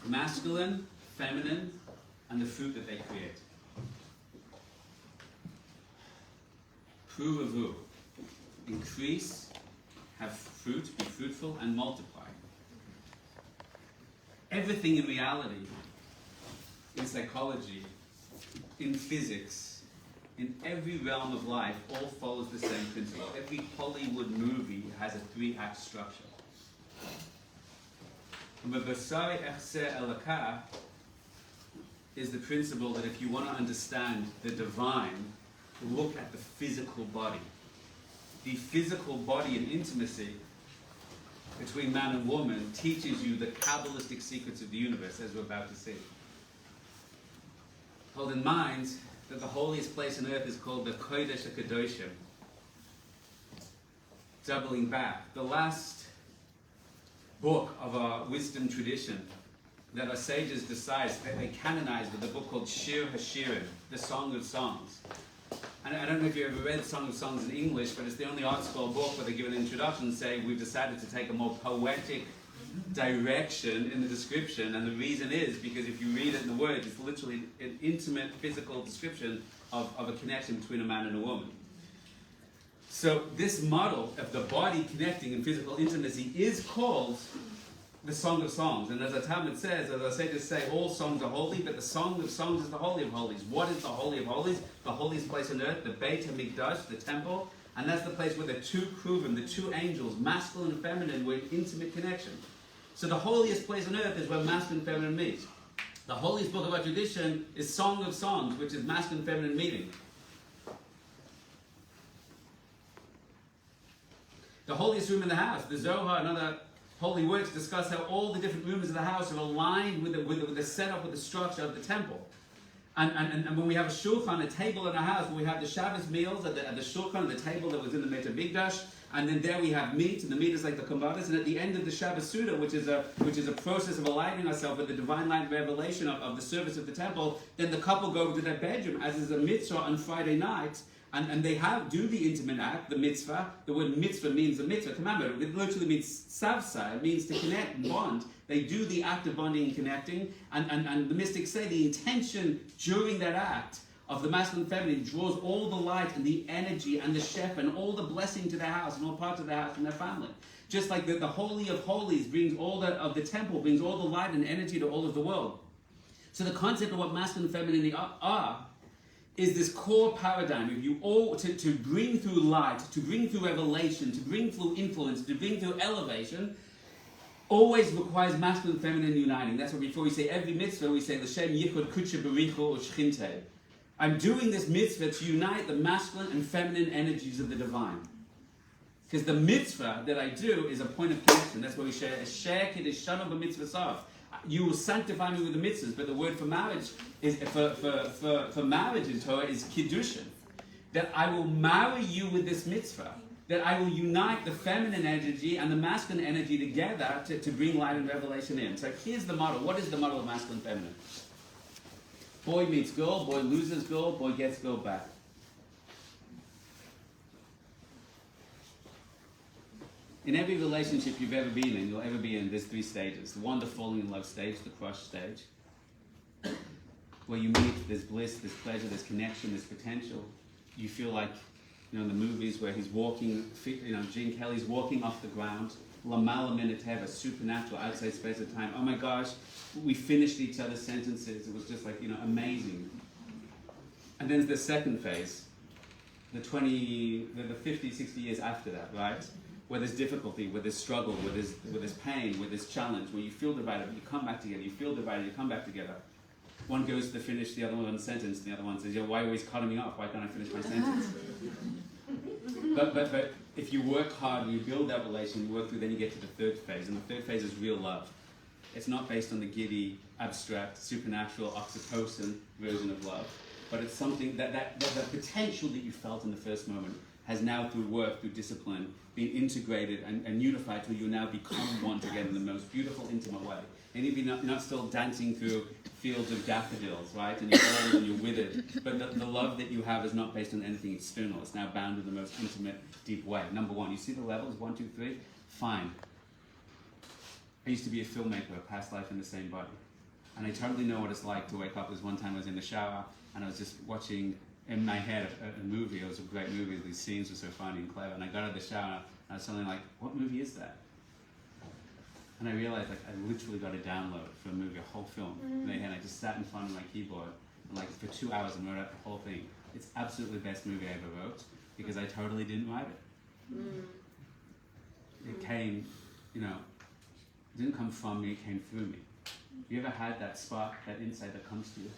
Masculine, feminine, and the fruit that they create. Pru-revu. Increase, have fruit, be fruitful, and multiply. Everything in reality, in psychology, in physics, in every realm of life, all follows the same principle. Every Hollywood movie has a 3-act structure. B'basari echser elakah is the principle that if you want to understand the divine, look at the physical body. The physical body and intimacy between man and woman teaches you the Kabbalistic secrets of the universe, as we're about to see. Hold in mind that the holiest place on earth is called the Kodesh HaKadoshim. Doubling back, the last book of our wisdom tradition that our sages decide, they canonized with a book called Shir HaShirim, the Song of Songs. And I don't know if you ever read Song of Songs in English, but it's the only art school book where they give an introduction and say, we've decided to take a more poetic direction in the description. And the reason is because if you read it in the words, it's literally an intimate physical description of a connection between a man and a woman. So this model of the body connecting in physical intimacy is called the Song of Songs. And as our Talmud says, as our sages say, all songs are holy, but the Song of Songs is the Holy of Holies. What is the Holy of Holies? The holiest place on earth, the Beit HaMikdash, the temple. And that's the place where the two Kruvim, the two angels, masculine and feminine, were in intimate connection. So the holiest place on earth is where masculine and feminine meet. The holiest book of our tradition is Song of Songs, which is masculine and feminine meeting. The holiest room in the house, the Zohar and other holy works discuss how all the different rooms of the house are aligned with the setup, with the structure of the temple. And when we have a shulchan, a table in our house, where we have the Shabbos meals at the shulchan, the table that was in the Beit HaMikdash, and then there we have meat, and the meat is like the Kaballistic, and at the end of the Shabbos Suda, which is a process of aligning ourselves with the divine light revelation of the service of the temple, then the couple go to their bedroom, as is a mitzvah on Friday night, and they do the intimate act, the mitzvah. The word mitzvah means a mitzvah, commandment. It literally means savsa, it means to connect and bond. They do the act of bonding and connecting, and the mystics say the intention during that act of the masculine and feminine draws all the light and the energy and the shef and all the blessing to their house and all parts of their house and their family. Just like the Holy of Holies brings all of the temple, brings all the light and energy to all of the world. So the concept of what masculine and feminine are is this core paradigm of you all to bring through light, to bring through revelation, to bring through influence, to bring through elevation, always requires masculine and feminine uniting. That's why before we say every mitzvah, we say L'shem yichud kudsha bericho or shchinte. I'm doing this mitzvah to unite the masculine and feminine energies of the divine. Because the mitzvah that I do is a point of connection. That's why we share Asher Kiddishanu b'mitzvah sav. You will sanctify me with the mitzvahs, but the word for marriage is for marriage in Torah is kiddushin. That I will marry you with this mitzvah. That I will unite the feminine energy and the masculine energy together to bring light and revelation in. So here's the model. What is the model of masculine and feminine? Boy meets girl, boy loses girl, boy gets girl back. In every relationship you've ever been in, you'll ever be in, there's 3 stages. The one, the falling in love stage, the crush stage. Where you meet, there's bliss, there's pleasure, there's connection, there's potential. You feel like, in the movies where he's walking, Gene Kelly's walking off the ground, Lamala Minateva, supernatural, outside space of time. Oh my gosh, we finished each other's sentences. It was just like, amazing. And then the second phase, the 50, 60 years after that, right? Where there's difficulty, where there's struggle, where there's pain, where there's challenge, where you feel divided, but you come back together, you feel divided, you come back together. One goes to finish the other one's sentence, and the other one says, why are you always cutting me off? Why can't I finish my sentence? But if you work hard and you build that relation, you work through, then you get to the third phase, and the third phase is real love. It's not based on the giddy, abstract, supernatural, oxytocin version of love, but it's something that the potential that you felt in the first moment, has now, through work, through discipline, been integrated and unified till you now become one together in the most beautiful, intimate way. And if you're not still dancing through fields of daffodils, right? And you're old and you're withered. But the love that you have is not based on anything external. It's now bound in the most intimate, deep way. Number one, you see the levels, 1, 2, 3? Fine. I used to be a filmmaker, a past life in the same body. And I totally know what it's like to wake up. There's one time I was in the shower and I was just watching in my head a movie. It was a great movie. These scenes were so funny and clever. And I got out of the shower and I was suddenly like, what movie is that? And I realized like I literally got a download for a movie, a whole film. And I just sat in front of my keyboard and like for 2 hours and wrote out the whole thing. It's absolutely the best movie I ever wrote because I totally didn't write it. It came, you know, it didn't come from me, it came through me. You ever had that spark, that insight that comes to you?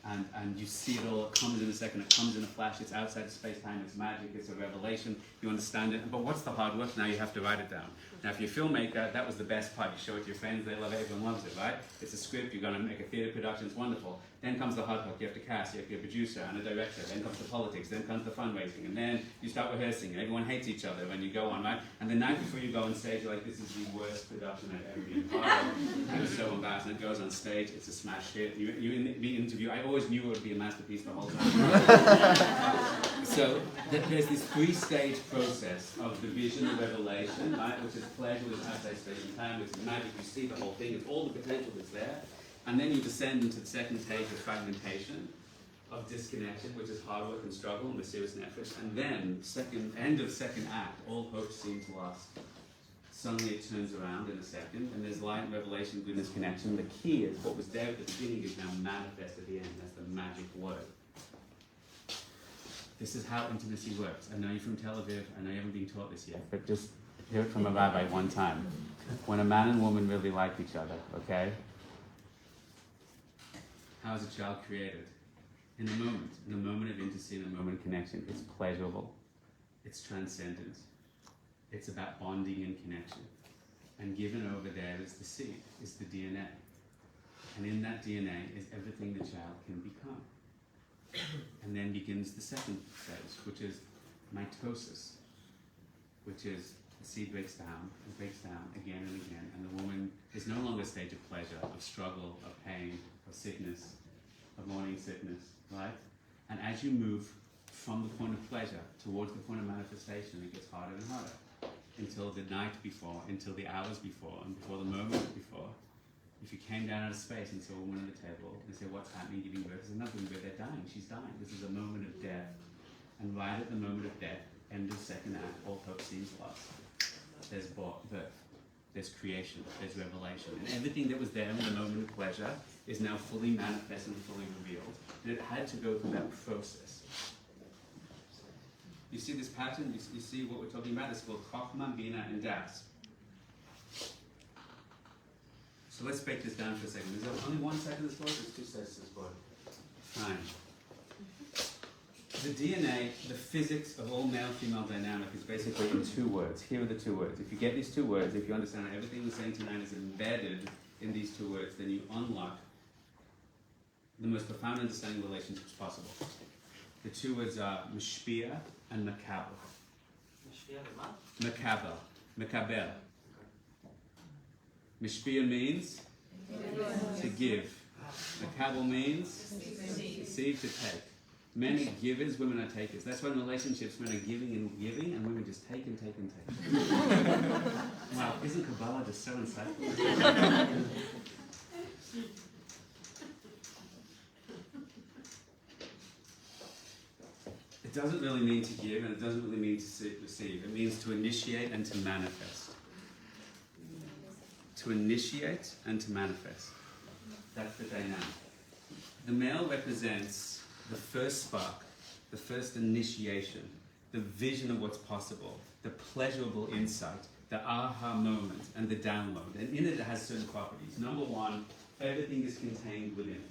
And you see it all, it comes in a second, it comes in a flash, it's outside of space-time, it's magic, it's a revelation, you understand it. But what's the hard work? Now you have to write it down. Now if you're a filmmaker, that was the best part. You show it to your friends, they love it, everyone loves it, right? It's a script, you're going to make a theatre production, it's wonderful. Then comes the hard work, you have to cast, you have to be a producer and a director, then comes the politics, then comes the fundraising, and then you start rehearsing, and everyone hates each other when you go on, right? And the night before you go on stage, you're like, this is the worst production I've ever been part of. I'm so embarrassed, and it goes on stage, it's a smash hit. You in the interview, I always knew it would be a masterpiece the whole time. So there's this 3-stage process of the vision, the revelation, right? Which is pleasure, which is outside space and time, which is magic, you see the whole thing, it's all the potential that's there. And then you descend into the second stage of fragmentation, of disconnection, which is hard work and struggle and mysterious effort. And then, end of second act, all hope seems lost. Suddenly it turns around in a second, and there's light and revelation within this connection. The key is what was there at the beginning is now manifest at the end. That's the magic word. This is how intimacy works. I know you're from Tel Aviv, I know you haven't been taught this yet, but just hear it from a rabbi one time. When a man and woman really like each other, okay? How is a child created? In a moment of intimacy, in a moment of connection. It's pleasurable, it's transcendent, it's about bonding and connection. And given over there is the seed, is the DNA. And in that DNA is everything the child can become. And then begins the second stage, which is mitosis, which is the seed breaks down again and again, and the woman is no longer a stage of pleasure, of struggle, of pain, of sickness, of morning sickness, right? And as you move from the point of pleasure towards the point of manifestation, it gets harder and harder until the night before, until the hours before, and before the moment before. If you came down out of space and saw a woman at the table and said, what's happening, giving birth? There's nothing but they're dying, she's dying. This is a moment of death. And right at the moment of death, end of second act, all hope seems lost. There's birth, there's creation, there's revelation. And everything that was there in the moment of pleasure is now fully manifest and fully revealed. And it had to go through that process. You see this pattern? You see what we're talking about? It's called Chokhmah, Bina, and Das. So let's break this down for a second. Is there only one side of this board? There's 2 sides to this board. Fine. The DNA, the physics of all male-female dynamic is basically in 2 words. Here are the 2 words. If you get these 2 words, if you understand that everything we're saying tonight is embedded in these 2 words, then you unlock the most profound understanding of relationships possible. The 2 words are mishpia and makabel. Makabel. Makabel. Mishpia means to give. Makabel means receive, to take. Men are givers, women are takers. That's why in relationships men are giving and women just take and take and take. Wow, isn't Kabbalah just so insightful? It doesn't really mean to give and it doesn't really mean to receive. It means to initiate and to manifest. To initiate and to manifest. That's the dynamic. The male represents the first spark, the first initiation, the vision of what's possible, the pleasurable insight, the aha moment, and the download. And in it, it has certain properties. Number 1, everything is contained within it.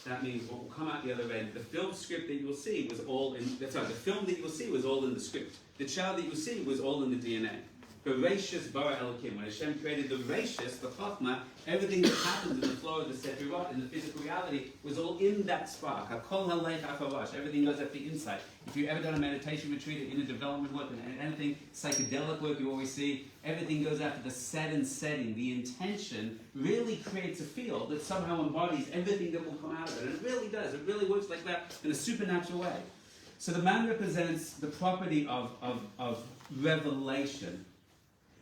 That means what will come out the other end, the film script that you will see was all in, the film that you will see was all in the script. The child that you will see was all in the DNA. Bereshis bara Elokim. When Hashem created the Reshis, the Chokhmah, everything that happens in the flow of the Sefirot, in the physical reality, was all in that spark. Hakol halech hachavash. Everything goes at the inside. If you've ever done a meditation retreat, inner development work, and anything psychedelic work, you always see everything goes after the set and setting. The intention really creates a field that somehow embodies everything that will come out of it. And it really does. It really works like that in a supernatural way. So the man represents the property of revelation.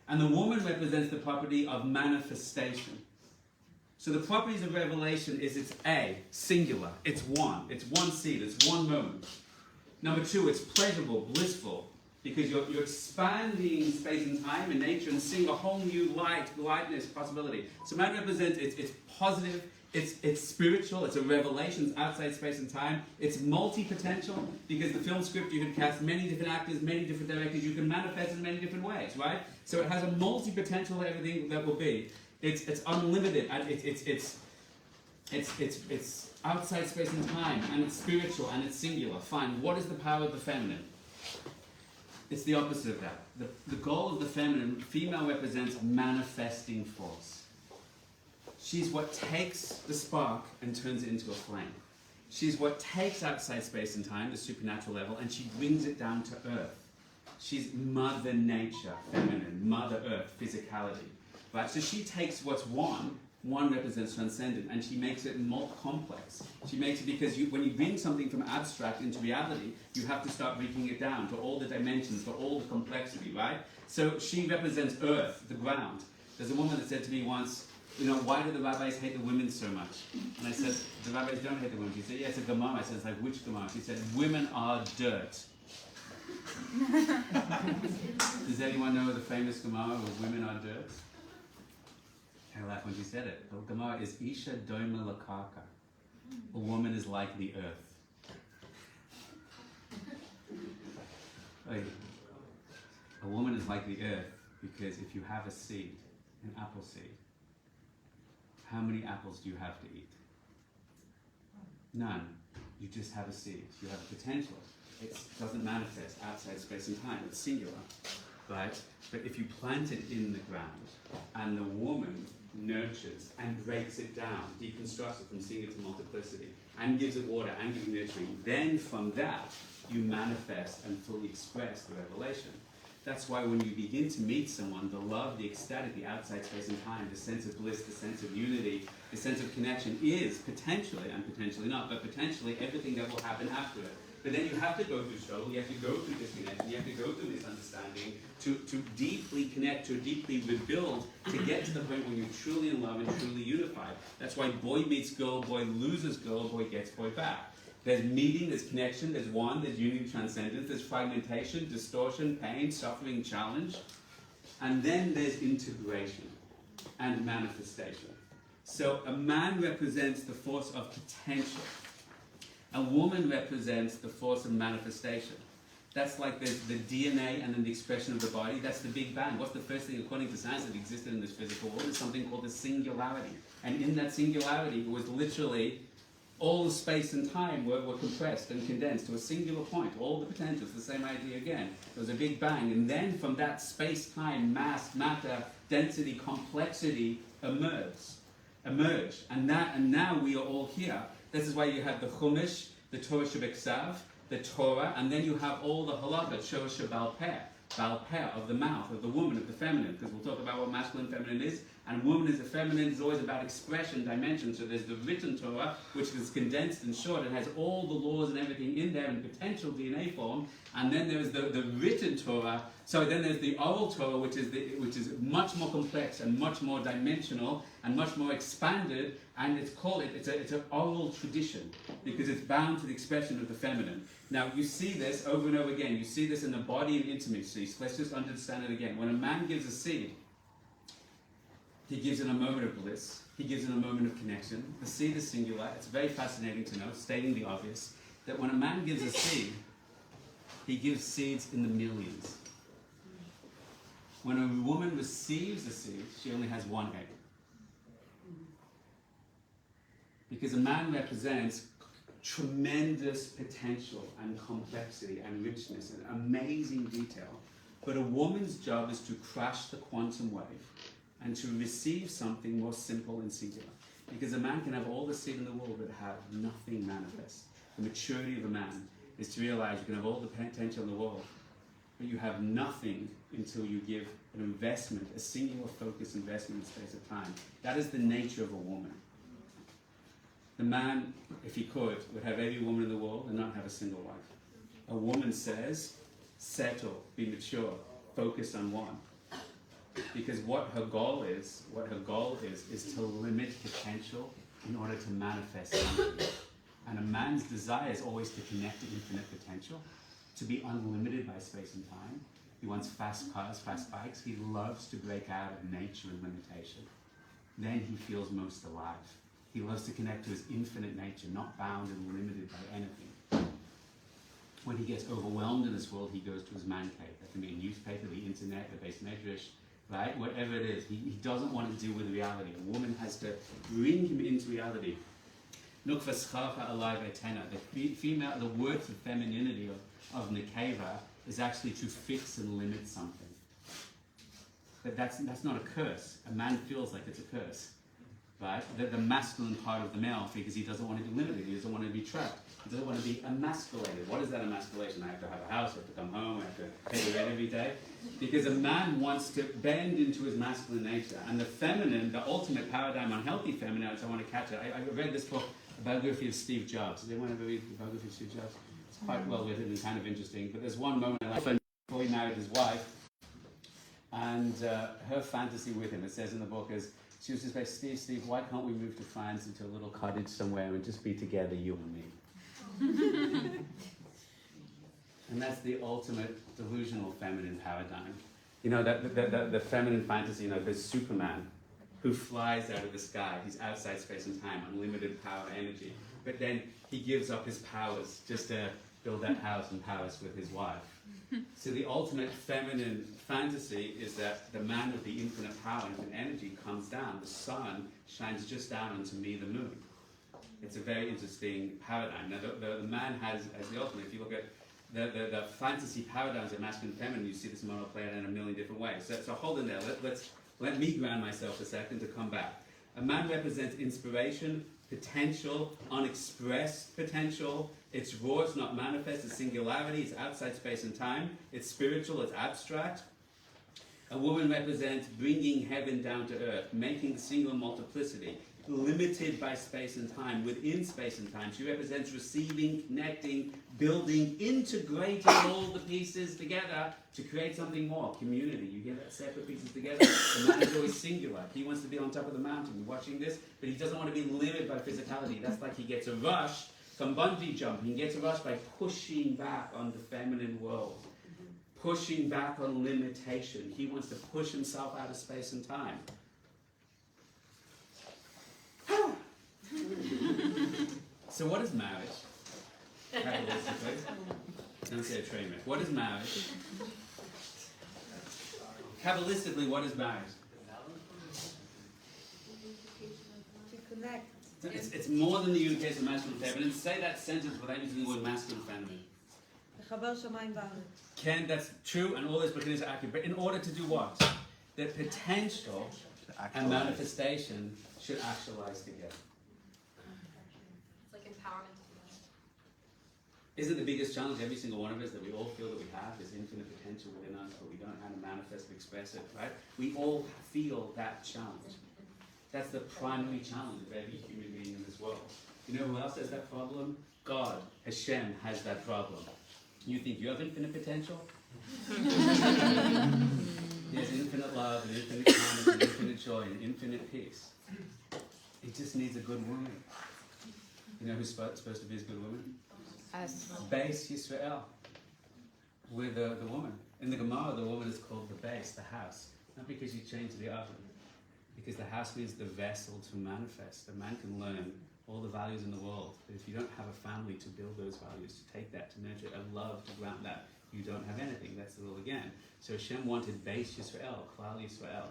And the woman represents the property of manifestation. So the properties of revelation is it's A, singular, it's one seed, it's one moment. Number two, it's pleasurable, blissful, because you're expanding space and time and nature and seeing a whole new lightness, possibility. So man represents it's positive, it's spiritual, it's a revelation, it's outside space and time, it's multi-potential, because the film script you can cast many different actors, many different directors, you can manifest in many different ways, right? So it has a multi-potential of everything that will be. It's unlimited, and it's outside space and time, and it's spiritual, and it's singular. Fine, what is the power of the feminine? It's the opposite of that. The goal of the feminine, female represents manifesting force. She's what takes the spark and turns it into a flame. She's what takes outside space and time, the supernatural level, and she brings it down to earth. She's Mother Nature, feminine, Mother Earth, physicality. Right? So she takes what's one represents transcendent, and she makes it more complex. She makes it because when you bring something from abstract into reality, you have to start breaking it down to all the dimensions, to all the complexity, right? So she represents earth, the ground. There's a woman that said to me once, why do the rabbis hate the women so much? And I said, the rabbis don't hate the women. She said, yeah, it's a Gemara. I said, it's like, which Gemara? She said, women are dirt. Does anyone know the famous Gemara of women are dirt? I laughed when she said it. The Gemara is Isha Doima Lakaka. A woman is like the earth. A woman is like the earth because if you have a seed, an apple seed, how many apples do you have to eat? None. You just have a seed. You have a potential. It doesn't manifest outside space and time. It's singular, right? But if you plant it in the ground and the woman nurtures and breaks it down, deconstructs it from singular to multiplicity, and gives it water and gives it nurturing, then from that you manifest and fully express the revelation. That's why when you begin to meet someone, the love, the ecstatic, the outside space and time, the sense of bliss, the sense of unity, the sense of connection is potentially, and potentially not, but potentially everything that will happen after it. But then you have to go through struggle, you have to go through disconnection, you have to go through misunderstanding to deeply connect, to deeply rebuild, to get to the point when you're truly in love and truly unified. That's why boy meets girl, boy loses girl, boy gets boy back. There's meeting, there's connection, there's one, there's unity, transcendence, there's fragmentation, distortion, pain, suffering, challenge. And then there's integration and manifestation. So a man represents the force of potential. A woman represents the force of manifestation. That's like the DNA and then the expression of the body. That's the Big Bang. What's the first thing, according to science, that existed in this physical world? Is something called the singularity. And in that singularity, it was literally all the space and time were compressed and condensed to a singular point. All the potentials, the same idea again. There was a Big Bang. And then from that space-time, mass, matter, density, complexity emerge. And now we are all here. This is why you have the Chumash, the Torah Shebeksav, the Torah, and then you have all the halakha, Torah Shebal Peh, of the mouth, of the woman, of the feminine, because we'll talk about what masculine and feminine is, and woman is a feminine, is always about expression, dimension. So there's the written Torah, which is condensed and short, and has all the laws and everything in there in potential DNA form, and then there's the written Torah. So then there's the oral Torah, which is much more complex and much more dimensional and much more expanded, and it's an oral tradition because it's bound to the expression of the feminine. Now you see this over and over again. You see this in the body and intimacy. So let's just understand it again. When a man gives a seed, he gives it a moment of bliss. He gives it a moment of connection. The seed is singular. It's very fascinating to know, stating the obvious, that when a man gives a seed, he gives seeds in the millions. When a woman receives a seed, she only has one egg. Because a man represents tremendous potential and complexity and richness and amazing detail. But a woman's job is to crash the quantum wave and to receive something more simple and singular. Because a man can have all the seed in the world but have nothing manifest. The maturity of a man is to realize you can have all the potential in the world, but you have nothing until you give an investment, a singular focused investment in space of time. That is the nature of a woman. The man, if he could, would have every woman in the world and not have a single wife. A woman says, settle, be mature, focus on one. Because what her goal is to limit potential in order to manifest something. And a man's desire is always to connect to infinite potential, to be unlimited by space and time. He wants fast cars, fast bikes. He loves to break out of nature and limitation. Then he feels most alive. He loves to connect to his infinite nature, not bound and limited by anything. When he gets overwhelmed in this world, he goes to his man cave. That can be a newspaper, the internet, the base medrash, right? Whatever it is. He doesn't want to deal with reality. A woman has to bring him into reality. The female, the word for femininity of Nekeva is actually to fix and limit something. But that's not a curse. A man feels like it's a curse. Right? The masculine part of the male, because he doesn't want to be limited, he doesn't want to be trapped, he doesn't want to be emasculated. What is that emasculation? I have to have a house, I have to come home, I have to pay the rent every day. Because a man wants to bend into his masculine nature. And the feminine, the ultimate paradigm on healthy femininity, I want to catch it. I read this book, a biography of Steve Jobs. Does anyone ever read the biography of Steve Jobs? It's quite well written and kind of interesting. But there's one moment I like before he married his wife, and her fantasy with him, it says in the book, is she was just like, Steve, why can't we move to France into a little cottage somewhere and just be together, you and me? And that's the ultimate delusional feminine paradigm. You know, the feminine fantasy, you know, there's Superman who flies out of the sky. He's outside space and time, unlimited power, energy. But then he gives up his powers just to build that house in Paris with his wife. So the ultimate feminine fantasy is that the man of the infinite power and energy comes down. The sun shines just down onto me, the moon. It's a very interesting paradigm. Now, the man has, as the ultimate, if you look at the fantasy paradigms of masculine and feminine, you see this model played out in a million different ways. So hold in there. Let me ground myself a second to come back. A man represents inspiration, potential, unexpressed potential. It's raw, it's not manifest, it's singularity, it's outside space and time, it's spiritual, it's abstract. A woman represents bringing heaven down to earth, making the single multiplicity, limited by space and time, within space and time. She represents receiving, connecting, building, integrating all the pieces together to create something more, community. You hear that? Separate pieces together. The man is always singular. He wants to be on top of the mountain watching this, but he doesn't want to be limited by physicality. That's like he gets a rush from bungee jumping. He gets a rush by pushing back on the feminine world, pushing back on limitation. He wants to push himself out of space and time. So what is marriage? Kabbalistically. Don't say a train wreck. What is marriage? Kabbalistically, what is marriage? To connect. It's more than the unification of masculine and feminine. Say that sentence without using the word masculine and feminine. Ken, that's true, and all those beginnings are accurate. But in order to do what? The potential and manifestation should actualize together. It's like empowerment. Isn't the biggest challenge every single one of us that we all feel that we have this infinite potential within us, but we don't know how to manifest and express it, right? We all feel that challenge. That's the primary challenge of every human being in this world. You know who else has that problem? God, Hashem, has that problem. You think you have infinite potential? There's infinite love and infinite kindness and infinite joy and infinite peace. It just needs a good woman. You know who's supposed to be his good woman? Us. Beis Yisrael. We're the woman. In the Gemara, the woman is called the base, the house. Not because you changed the oven. Because the house means the vessel to manifest. A man can learn all the values in the world. But if you don't have a family to build those values, to take that, to nurture it, and love, to ground that, you don't have anything. That's the rule again. So Hashem wanted Beis Yisrael, Klal Yisrael.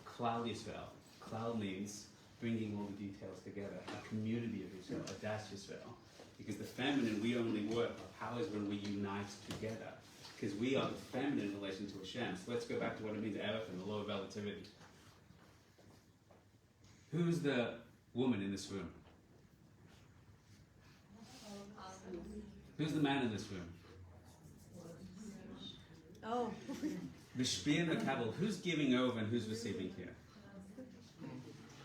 Klal Yisrael. Klal means bringing all the details together. A community of Yisrael, a Das Yisrael. Because the feminine, we only work. Our power is when we unite together. because we are the feminine in relation to Hashem. So let's go back to what it means, Erech, and the law of relativity. Who's the woman in this room? Who's the man in this room? Oh. Bishbi and the Kabul, who's giving over and who's receiving here?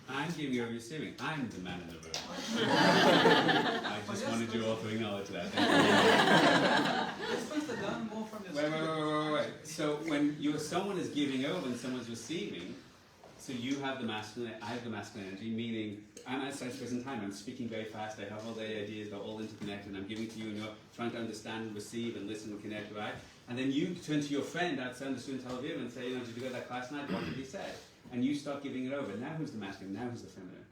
I'm giving over receiving. I'm the man in the room. I just wanted you all to acknowledge that. We're supposed to learn more from this. Wait. So when someone is giving over and someone's receiving, so you have the masculine, I have the masculine energy, meaning I'm outside space and time. I'm speaking very fast. I have all the ideas. They're all interconnected. I'm giving to you, and you're trying to understand and receive and listen and connect, right? And then you turn to your friend outside the student Tel Aviv and say, did you go to that class tonight? What did he say? And you start giving it over. Now who's the masculine? Now who's the feminine?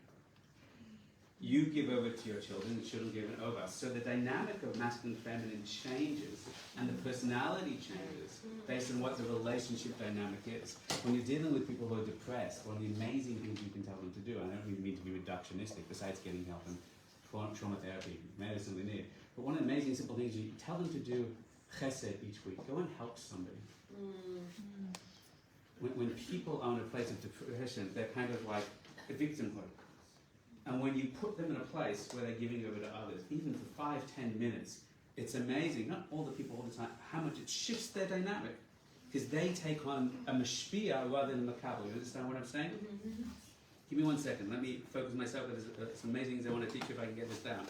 You give over to your children, the children give it over. So the dynamic of masculine and feminine changes, and the personality changes based on what the relationship dynamic is. When you're dealing with people who are depressed, one of the amazing things you can tell them to do, I don't really mean to be reductionistic, besides getting help and trauma therapy, medicine we need, but one of the amazing simple things you tell them to do chesed each week. Go and help somebody. When people are in a place of depression, they're kind of like a victimhood. And when you put them in a place where they're giving over to others, even for 5-10 minutes, it's amazing, not all the people all the time, how much it shifts their dynamic. Because they take on a mashpia rather than a makabel. You understand what I'm saying? Give me 1 second. Let me focus myself. There's some amazing things I want to teach you if I can get this down.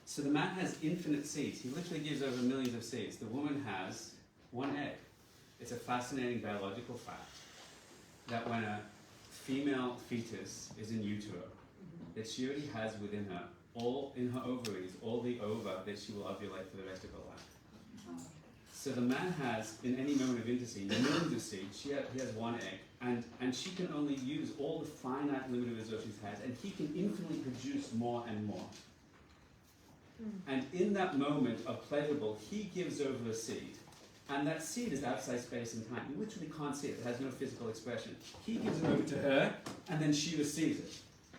So the man has infinite seeds. He literally gives over millions of seeds. The woman has one egg. It's a fascinating biological fact that when a female fetus is in utero, that she already has within her, all in her ovaries, all the ova that she will ovulate for the rest of her life. So the man has, in any moment of intimacy, millions of seeds. He has one egg, and she can only use all the finite limited resources she has, and he can infinitely produce more and more. And in that moment of pleasurable, he gives over a seed. And that seed is outside space and time. You literally can't see it. It has no physical expression. He gives it over to her, and then she receives it.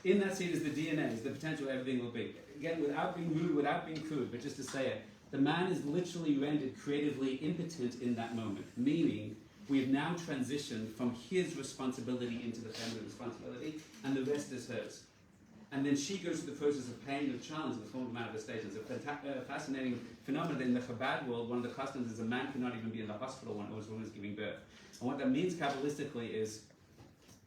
In that seed is the DNA, is the potential everything will be. Again, without being rude, without being crude, but just to say it, the man is literally rendered creatively impotent in that moment. Meaning, we have now transitioned from his responsibility into the feminine responsibility, and the rest is hers. And then she goes through the process of pain and challenge in the form of manifestations. A fascinating phenomenon in the Chabad world. One of the customs is a man cannot even be in the hospital when his woman is giving birth. And what that means Kabbalistically is,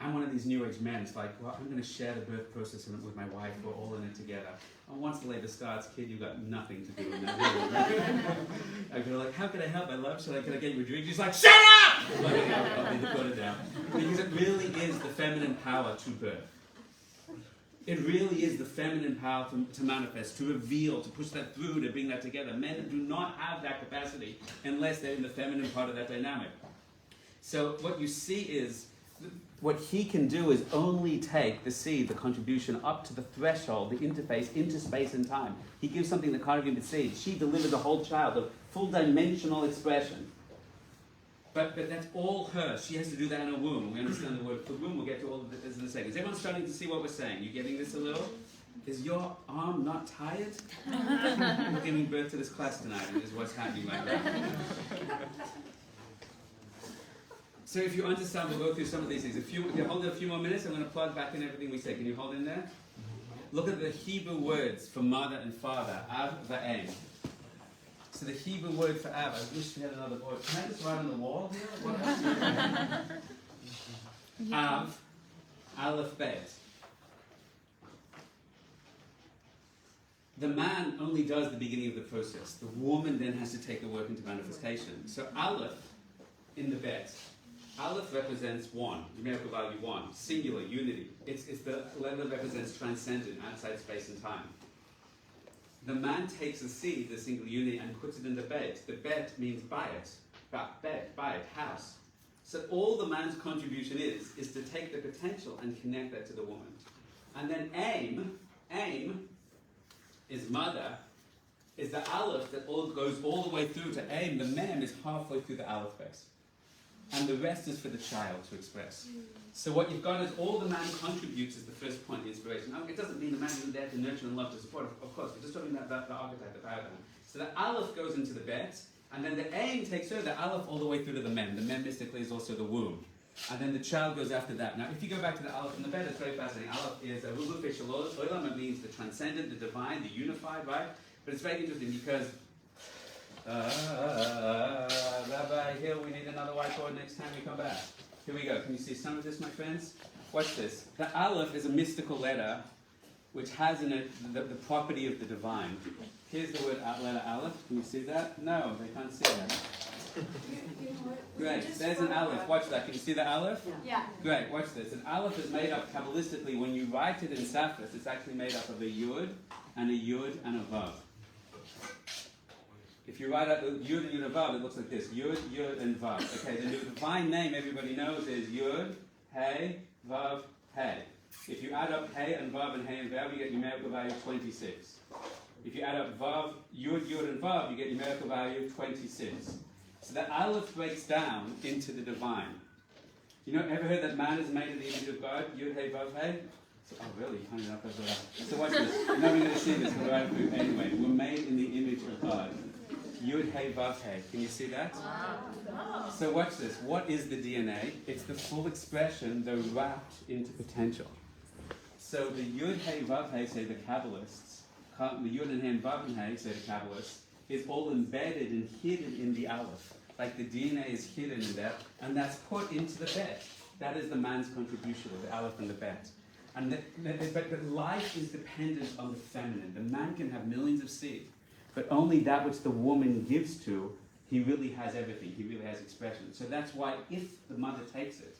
I'm one of these New Age men. It's like, well, I'm going to share the birth process with my wife. We're all in it together. And once the labor starts, kid, you've got nothing to do in that. I go like, how can I help? I love. Can I get you a drink? She's like, shut up! I need to put it down. Because it really is the feminine power to birth. It really is the feminine power to manifest, to reveal, to push that through, to bring that together. Men do not have that capacity unless they're in the feminine part of that dynamic. So what you see is, what he can do is only take the seed, the contribution, up to the threshold, the interface, into space and time. He gives something that can't even be seen. She delivers a whole child, a full dimensional expression. But that's all her. She has to do that in her womb. We understand the word for womb. We'll get to all of this in a second. Is everyone starting to see what we're saying? You getting this a little? Is your arm not tired? You're giving birth to this class tonight, is what's happening right now. So if you understand, we'll go through some of these things. If you hold it a few more minutes, I'm going to plug back in everything we say. Can you hold in there? Look at the Hebrew words for mother and father. Av va'em. So the Hebrew word for Av, I wish we had another board. Can I just write on the wall here? What else? Av, Aleph, Bet. The man only does the beginning of the process. The woman then has to take the work into manifestation. So Aleph in the Bet. Aleph represents one, numerical value one, singular, unity. It's the letter that represents transcendent, outside space and time. The man takes a seed, the single unity, and puts it in the bet. The bet means buy it. Buy it, house. So all the man's contribution is to take the potential and connect that to the woman. And then aim is mother, is the aleph that goes all the way through to aim. The mem is halfway through the aleph base. and the rest is for the child to express. So what you've got is all the man contributes is the first point, the inspiration. Now, it doesn't mean the man isn't there to nurture and love, to support, of course, we're just talking about the archetype, the paradigm. So the aleph goes into the bet, and then the aim takes over the aleph all the way through to the mem. The mem mystically is also the womb. And then the child goes after that. Now, if you go back to the aleph in the bet, it's very fascinating. Aleph is a hulu shalom. It means the transcendent, the divine, the unified, right? But it's very interesting because Rabbi, here we need another whiteboard next time we come back. Here we go. Can you see some of this, my friends? Watch this. The aleph is a mystical letter which has in it the property of the divine. Here's the word letter aleph. Can you see that? No, they can't see that. Great. There's an aleph. Watch that. Can you see the aleph? Yeah. Great. Watch this. An aleph is made up Kabbalistically. When you write it in Safras, it's actually made up of a yud and a vav. If you write out the yud and vav, it looks like this. Yud, and vav. Okay, the divine name everybody knows is yud, hey, vav, hey. If you add up hey and vav, you get your numerical value 26. If you add up vav, yud, and vav, you get your numerical value 26. So the aleph breaks down into the divine. You know, ever heard that man is made in the image of God? Yud, hey, vav, hey? So, oh really? You hung it up as well. So watch this. You're not going to see this, but anyway, we're made in the image of God. Yud, hey, vav, hey. Can you see that? Wow. So watch this. What is the DNA? It's the full expression, though wrapped into potential. So the Yud, hey, vav, hey, say the Kabbalists, the Yud and hey and vav and hey, say the Kabbalists, is all embedded and hidden in the aleph. Like the DNA is hidden in that, and that's put into the bet. That is the man's contribution of the aleph and the bet. And but life is dependent on the feminine. The man can have millions of seed, but only that which the woman gives to, he really has everything. He really has expression. So that's why if the mother takes it,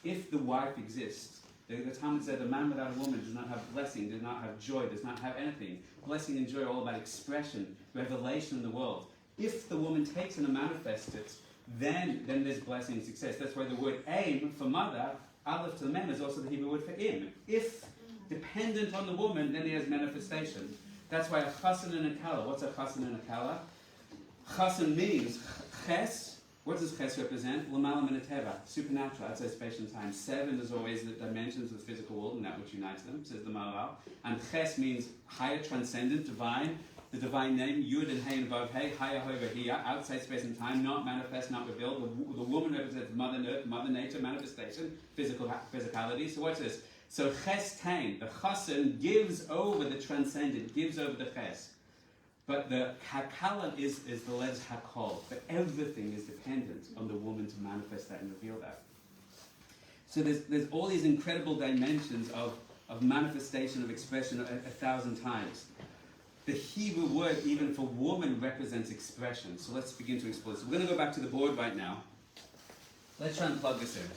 if the wife exists, the Talmud said the man without a woman does not have blessing, does not have joy, does not have anything. Blessing and joy are all about expression, revelation in the world. If the woman takes it and manifests it, then there's blessing and success. That's why the word aim for mother, aleph to the mem, is also the Hebrew word for im. If dependent on the woman, then there's manifestation. That's why a chassan and a kala. What's a chassan and a kala? Chassan means ches. What does ches represent? L'malam and a teva, supernatural, outside space and time. 7 is always the dimensions of the physical world, and that which unites them, says the Maharal. And ches means higher, transcendent, divine. The divine name, Yud and Hey and Vav Hey, higher over here, outside space and time, not manifest, not revealed. The woman represents Mother Earth, Mother Nature, manifestation, physicality. So what's this? So ches tain, the chassan gives over the transcendent, gives over the ches. But the hakala is the letters hakol. But everything is dependent on the woman to manifest that and reveal that. So there's all these incredible dimensions of manifestation, of expression 1,000 times. The Hebrew word, even for woman, represents expression. So let's begin to explore this. We're going to go back to the board right now. Let's try and plug this in.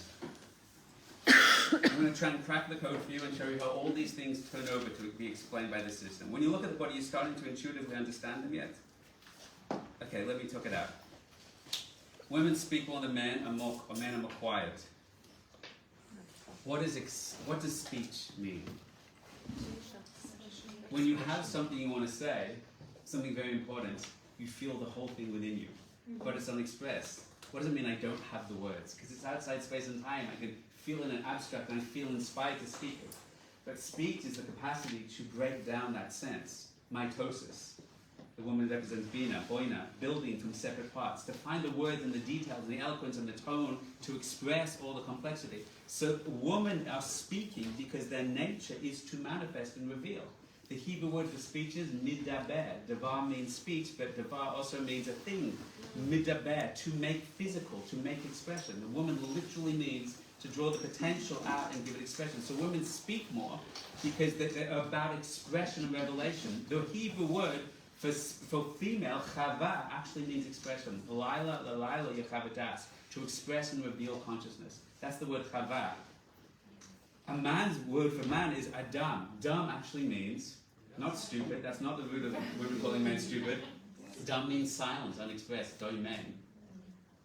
I'm going to try and crack the code for you and show you how all these things turn over to be explained by the system. When you look at the body, you're starting to intuitively understand them yet? Okay, let me talk it out. Women speak more than men, and men are more quiet. What does speech mean? When you have something you want to say, something very important, you feel the whole thing within you. But it's unexpressed. What does it mean I don't have the words? Because it's outside space and time. I can feel in an abstract and I feel inspired to speak it. But speech is the capacity to break down that sense. Mitosis. The woman represents Bina, Boina, building from separate parts, to find the words and the details and the eloquence and the tone to express all the complexity. So women are speaking because their nature is to manifest and reveal. The Hebrew word for speech is midaber. Davar means speech, but davar also means a thing. Midaber, to make physical, to make expression. The woman literally means to draw the potential out and give it expression. So women speak more because they're about expression and revelation. The Hebrew word for female, chava, actually means expression. Laila, lalaila, yachavadas, to express and reveal consciousness. That's the word chava. A man's word for man is adam. Dam actually means not stupid. That's not the root of women calling men stupid. Dam means silent, unexpressed, doimen.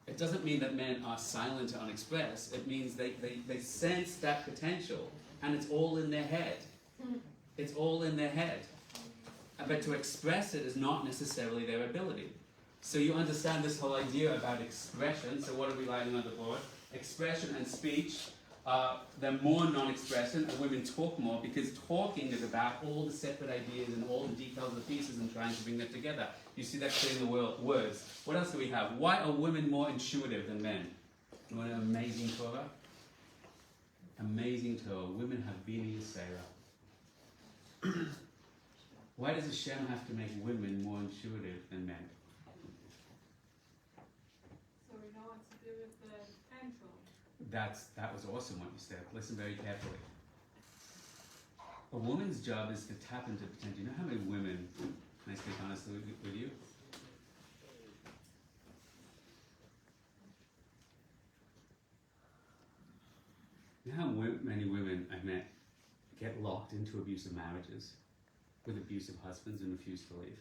It doesn't mean that men are silent or unexpressed. It means they sense that potential, and it's all in their head. It's all in their head. But to express it is not necessarily their ability. So you understand this whole idea about expression. So what are we writing on the board? Expression and speech. They're more non-expression, and women talk more because talking is about all the separate ideas and all the details of the pieces and trying to bring them together. You see that clear in the words. What else do we have? Why are women more intuitive than men? You want an amazing Torah? Amazing Torah. Women have been Sarah. Why does Hashem have to make women more intuitive than men? So we know what to do with the potential. That was awesome what you said. Listen very carefully. A woman's job is to tap into potential. You know how many women, can I speak honestly with you? You know how many women I've met get locked into abusive marriages with abusive husbands and refuse to leave?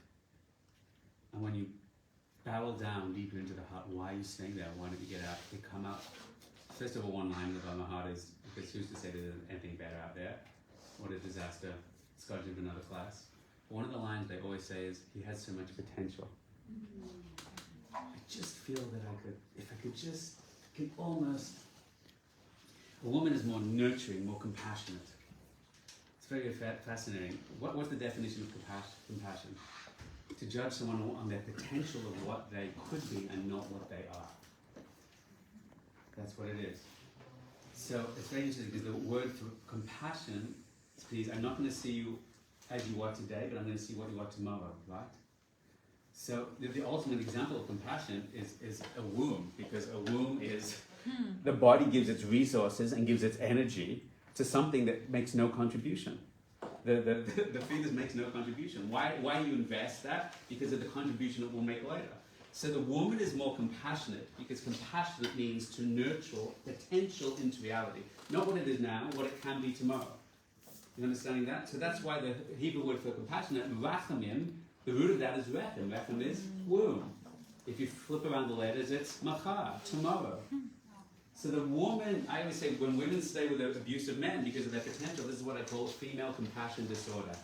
And when you barrel down deeper into the heart, why are you staying there? Why don't you get out? They come out. First of all, one line about my heart is, because who's to say there's anything better out there? What a disaster. It's got to do another class. One of the lines they always say is, he has so much potential. I just feel that I could almost... A woman is more nurturing, more compassionate. It's very fascinating. What's the definition of compassion? To judge someone on their potential of what they could be and not what they are. That's what it is. So it's very interesting because the word for compassion, please, I'm not going to see you as you are today, but I'm going to see what you are tomorrow, right? So the ultimate example of compassion is a womb, because a womb is the body gives its resources and gives its energy to something that makes no contribution. The fetus makes no contribution. Why you invest that? Because of the contribution it will make later. So the woman is more compassionate, because compassionate means to nurture potential into reality. Not what it is now, what it can be tomorrow. You understanding that? So that's why the Hebrew word for compassionate, rachamim, the root of that is rechem. Rechem is womb. If you flip around the letters, it's machar, tomorrow. So the woman, I always say, when women stay with abusive men because of their potential, this is what I call female compassion disorder.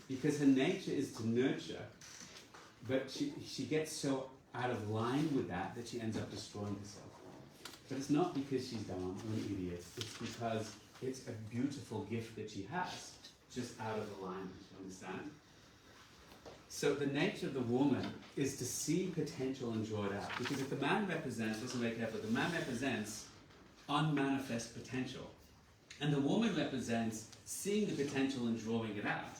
Because her nature is to nurture, but she gets so out of line with that she ends up destroying herself. But it's not because she's dumb or an idiot. It's because it's a beautiful gift that she has, just out of alignment. You understand? So the nature of the woman is to see potential and draw it out. Because if the man represents, listen very carefully, the man represents unmanifest potential. And the woman represents seeing the potential and drawing it out.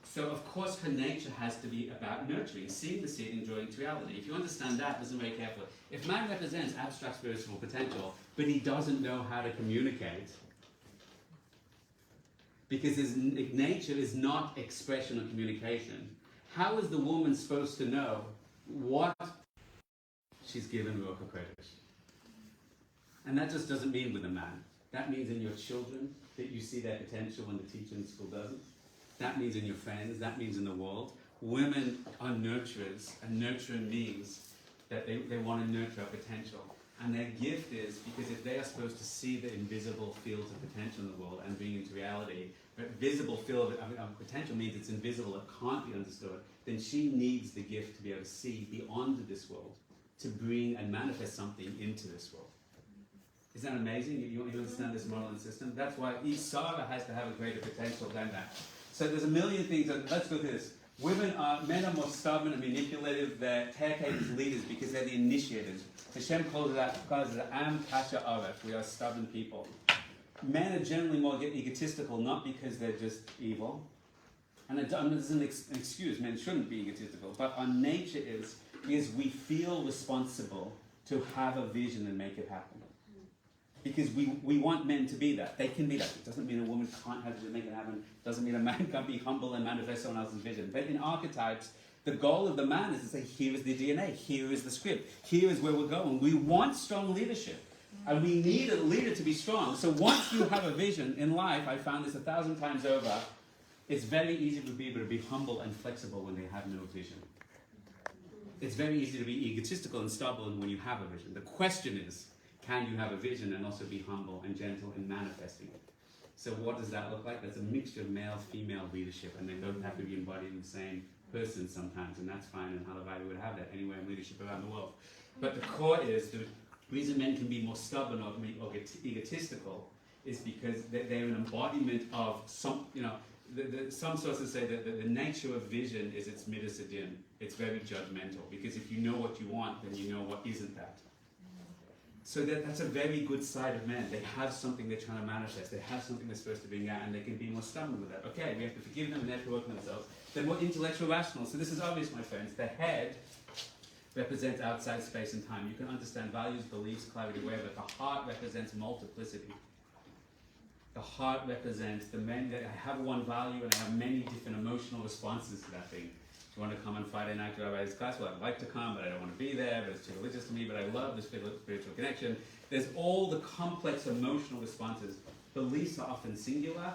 So of course her nature has to be about nurturing, seeing the seed and drawing it to reality. If you understand that, listen very carefully. If man represents abstract spiritual potential, but he doesn't know how to communicate, because his nature is not expression or communication, how is the woman supposed to know what she's given Ruach HaKodesh? And that just doesn't mean with a man. That means in your children, that you see their potential when the teacher in school doesn't. That means in your friends. That means in the world. Women are nurturers, and nurturing means that they want to nurture our potential. And their gift is, because if they are supposed to see the invisible fields of potential in the world and bring it into reality, but visible field of potential means it's invisible, it can't be understood, then she needs the gift to be able to see beyond this world, to bring and manifest something into this world. Isn't that amazing? You understand this model and system? That's why each Sarah has to have a greater potential than that. So there's a million things. Let's go through this. Men are more stubborn and manipulative. They're caretakers, leaders, because they're the initiators. Hashem calls it Am Kasha Aretz. We are stubborn people. Men are generally more egotistical, not because they're just evil. And this isn't an excuse. Men shouldn't be egotistical. But our nature is because we feel responsible to have a vision and make it happen. Because we want men to be that. They can be that. It doesn't mean a woman can't have to make it happen. It doesn't mean a man can't be humble and manifest someone else's vision. But in archetypes, the goal of the man is to say, here is the DNA, here is the script, here is where we're going. We want strong leadership. And we need a leader to be strong. So once you have a vision in life, I found this 1,000 times over, it's very easy for people to be humble and flexible when they have no vision. It's very easy to be egotistical and stubborn when you have a vision. The question is, can you have a vision and also be humble and gentle in manifesting it? So what does that look like? That's a mixture of male, female leadership, and they both have to be embodied in the same person sometimes, and that's fine, and Halavai would have that anywhere in leadership around the world. But the core is, the reason men can be more stubborn or get egotistical is because they're an embodiment of some, some sources say that the nature of vision is its midas adin. It's very judgmental, because if you know what you want, then you know what isn't that. So that's a very good side of men. They have something they're trying to manifest. They have something they're supposed to bring out, and they can be more stubborn with that. Okay, we have to forgive them and they have to work on themselves. They're more intellectual rational. So this is obvious, my friends. The head represents outside space and time. You can understand values, beliefs, clarity, whatever, but the heart represents multiplicity. The heart represents the men that have one value and have many different emotional responses to that thing. If you want to come on Friday night to Rabbi's class, well, I'd like to come, but I don't want to be there, but it's too religious to me, but I love the spiritual connection. There's all the complex emotional responses. Beliefs are often singular,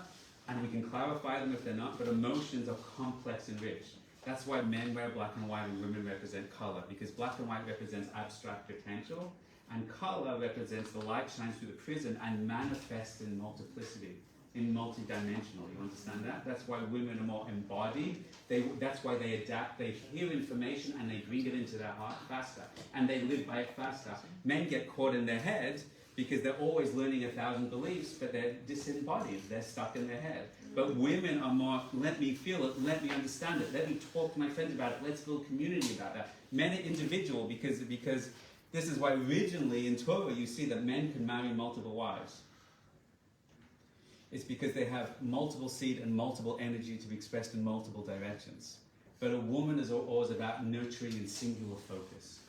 and we can clarify them if they're not, but emotions are complex and rich. That's why men wear black and white and women represent color, because black and white represents abstract potential, and color represents the light shines through the prism and manifests in multiplicity, in multidimensional. You understand that? That's why women are more embodied. That's why they adapt. They hear information and they bring it into their heart faster, and they live by it faster. Men get caught in their head because they're always learning 1,000 beliefs, but they're disembodied. They're stuck in their head. But women are more, let me feel it, let me understand it, let me talk to my friends about it, let's build community about that. Men are individual because this is why originally in Torah you see that men can marry multiple wives. It's because they have multiple seed and multiple energy to be expressed in multiple directions. But a woman is always about nurturing and singular focus.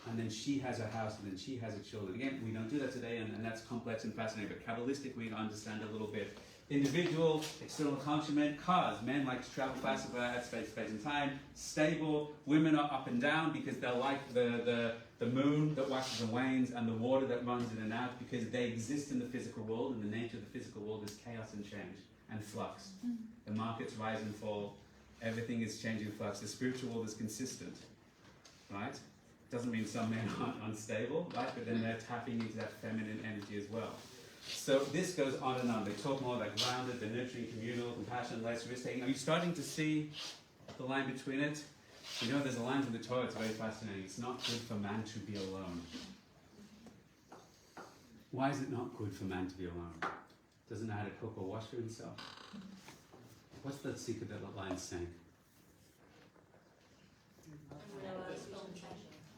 And then she has a house, and then she has her children. Again, we don't do that today, and that's complex and fascinating. But Kabbalistic, we understand a little bit. Individual, external accomplishment, cars. Men like to travel faster, but at space and time. Stable. Women are up and down because they're like the moon that waxes and wanes, and the water that runs in and out, because they exist in the physical world, and the nature of the physical world is chaos and change and flux. The markets rise and fall. Everything is changing and flux. The spiritual world is consistent, right? Doesn't mean some men aren't unstable, right? But then they're tapping into that feminine energy as well. So this goes on and on. They talk more about grounded, the nurturing, communal, compassion, less risk-taking. Are you starting to see the line between it? You know, there's a line in the Torah, it's very fascinating. It's not good for man to be alone. Why is it not good for man to be alone? Doesn't know how to cook or wash for himself. What's the secret that that line's saying?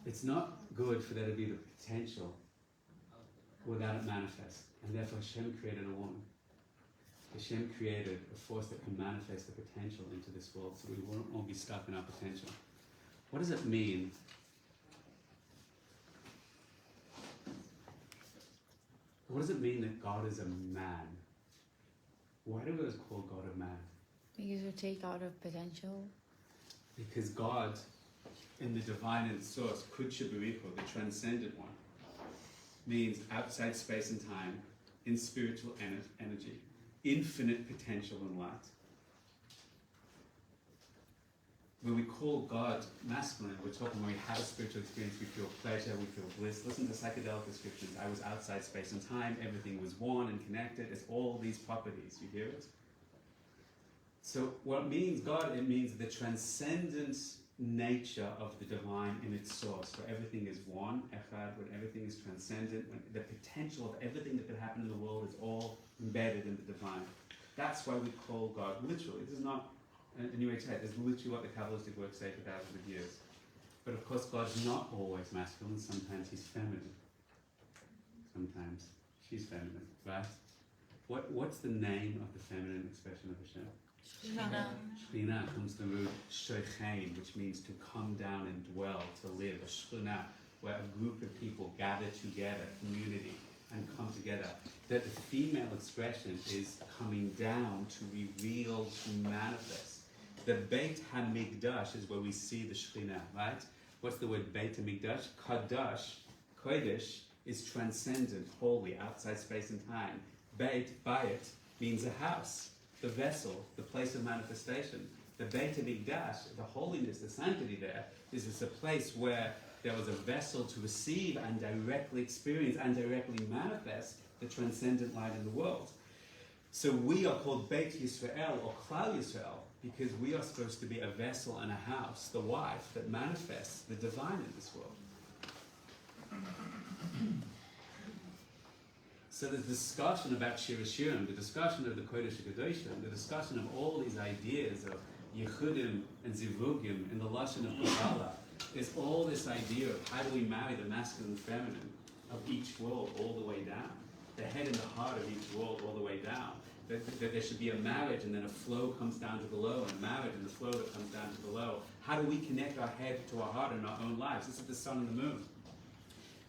It's not good for there to be the potential without it manifests. And therefore Hashem created a woman. Hashem created a force that can manifest the potential into this world, so we won't be stuck in our potential. What does it mean? What does it mean that God is a man? Why do we always call God a man? Because we take out of potential. Because God, in the divine and source, Kudsha Bariko, the transcendent one, means outside space and time, in spiritual energy, infinite potential and light. When we call God masculine, we're talking when we have a spiritual experience, we feel pleasure, we feel bliss. Listen to psychedelic descriptions. I was outside space and time, everything was one and connected. It's all these properties, you hear it? So what it means, God, it means the transcendent nature of the divine in its source, where everything is one, echad, when everything is transcendent, when the potential of everything that could happen in the world is all embedded in the divine. That's why we call God literally. This is not a New Age head. This is literally what the Kabbalistic works say for thousands of years. But of course, God's not always masculine. Sometimes he's feminine. Sometimes she's feminine, right? What's the name of the feminine expression of Hashem? Shekhinah comes from the root shochein, which means to come down and dwell, to live. A shekhinah, where a group of people gather together, community, and come together. That the female expression is coming down to reveal, to manifest. The Beit HaMikdash is where we see the Shekhinah, right? What's the word Beit HaMikdash? Kadash, Kodesh, is transcendent, holy, outside space and time. Beit, Bayit, means a house, the vessel, the place of manifestation. The Beit HaMikdash, the holiness, the sanctity there, is it's a place where there was a vessel to receive and directly experience and directly manifest the transcendent light in the world. So we are called Beit Yisrael or Klal Yisrael because we are supposed to be a vessel and a house, the wife that manifests the divine in this world. So the discussion about Shir Hashirim, the discussion of the Kodesh HaKadoshim, the discussion of all these ideas of Yechudim and Zivugim in the Lashon of Kabbalah, is all this idea of how do we marry the masculine and feminine of each world all the way down, the head and the heart of each world all the way down. That there should be a marriage and then a flow comes down to below, and a marriage and the flow that comes down to below. How do we connect our head to our heart in our own lives? This is the sun and the moon.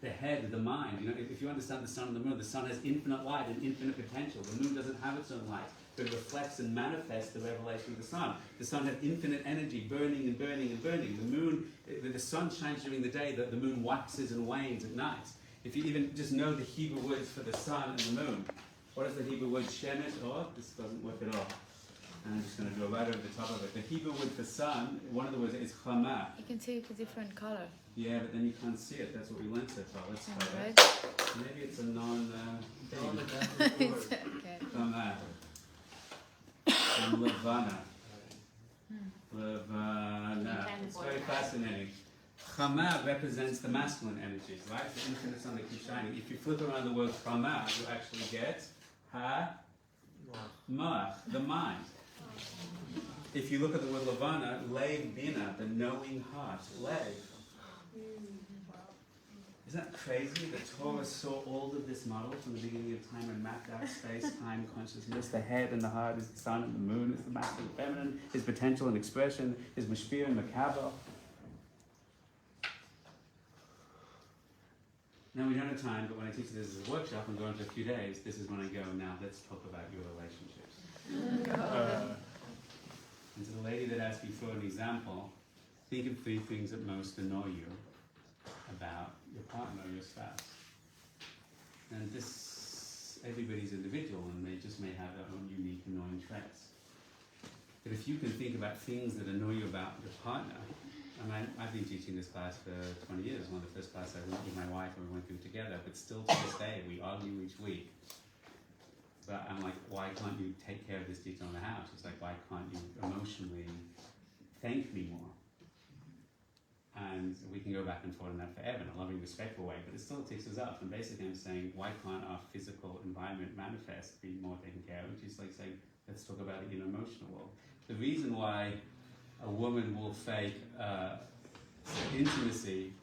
The head, the mind. You know, if you understand the sun and the moon has infinite light and infinite potential. The moon doesn't have its own light, but it reflects and manifests the revelation of the sun. The sun has infinite energy, burning and burning and burning. The moon, the sun shines during the day, the moon waxes and wanes at night. If you even just know the Hebrew words for the sun and the moon, what is the Hebrew word shemesh? Oh, this doesn't work at all. And I'm just going to go right over the top of it. The Hebrew word for sun, one of the words is chama. You can take a different color. Yeah, but then you can't see it. That's what we learned so far. Let's try Right. that. Maybe it's a It's okay. Chama. And Levana. Levana. It's very fascinating. Chama represents the masculine energy, right? The infinite sun that keeps shining. If you flip around the word chama, you actually get ha-mach, the mind. If you look at the word levana, lev bina, the knowing heart, lev. Isn't that crazy? The Torah saw all of this model from the beginning of time and mapped out space, time, consciousness. The head and the heart is the sun and the moon is the masculine and feminine, his potential and expression, his mashpir and makabel. Now we don't have time, but when I teach this as a workshop and go into a few days, this is when I go, now let's talk about your relationships. And to the lady that asked you for an example, think of 3 things that most annoy you about your partner or your spouse. And this, everybody's individual and they just may have their own unique annoying traits. But if you can think about things that annoy you about your partner, and I've been teaching this class for 20 years, one of the first classes I went with my wife and we went through together, but still to this day we argue each week. But I'm like, why can't you take care of this detail in the house? It's like, why can't you emotionally thank me more? And we can go back and forth on that forever in a loving, respectful way, but it still takes us up. And basically I'm saying, why can't our physical environment manifest, be more taken care of? Which is like saying, let's talk about it in an emotional world. The reason why a woman will fake intimacy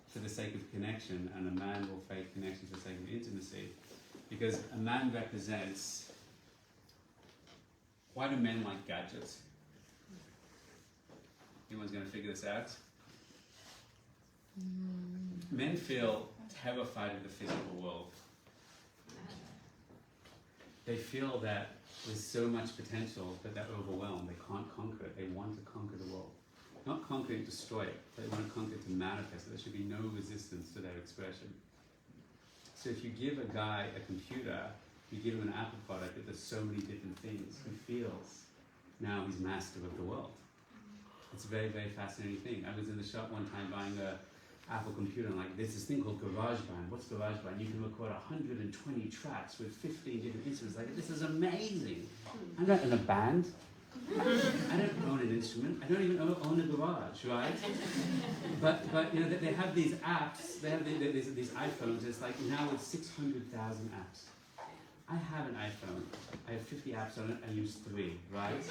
for the sake of connection, and a man will fake connection for the sake of intimacy, because a man represents. Why do men like gadgets? Anyone's going to figure this out? Men feel terrified of the physical world. They feel that there's so much potential, but they're overwhelmed. They can't conquer it. They want to conquer the world. Not conquer it, destroy it. They want to conquer it to manifest it. There should be no resistance to their expression. So if you give a guy a computer, you give him an Apple product that does so many different things, he feels now he's master of the world. It's a very, very fascinating thing. I was in the shop one time buying a Apple computer, and like, there's this thing called GarageBand. What's GarageBand? You can record 120 tracks with 15 different instruments. Like, this is amazing. I'm not in a band. I don't own an instrument. I don't even own a garage, right? But you know, they have these apps. They have these iPhones. It's like now with 600,000 apps. I have an iPhone. I have 50 apps on it. I use 3, right?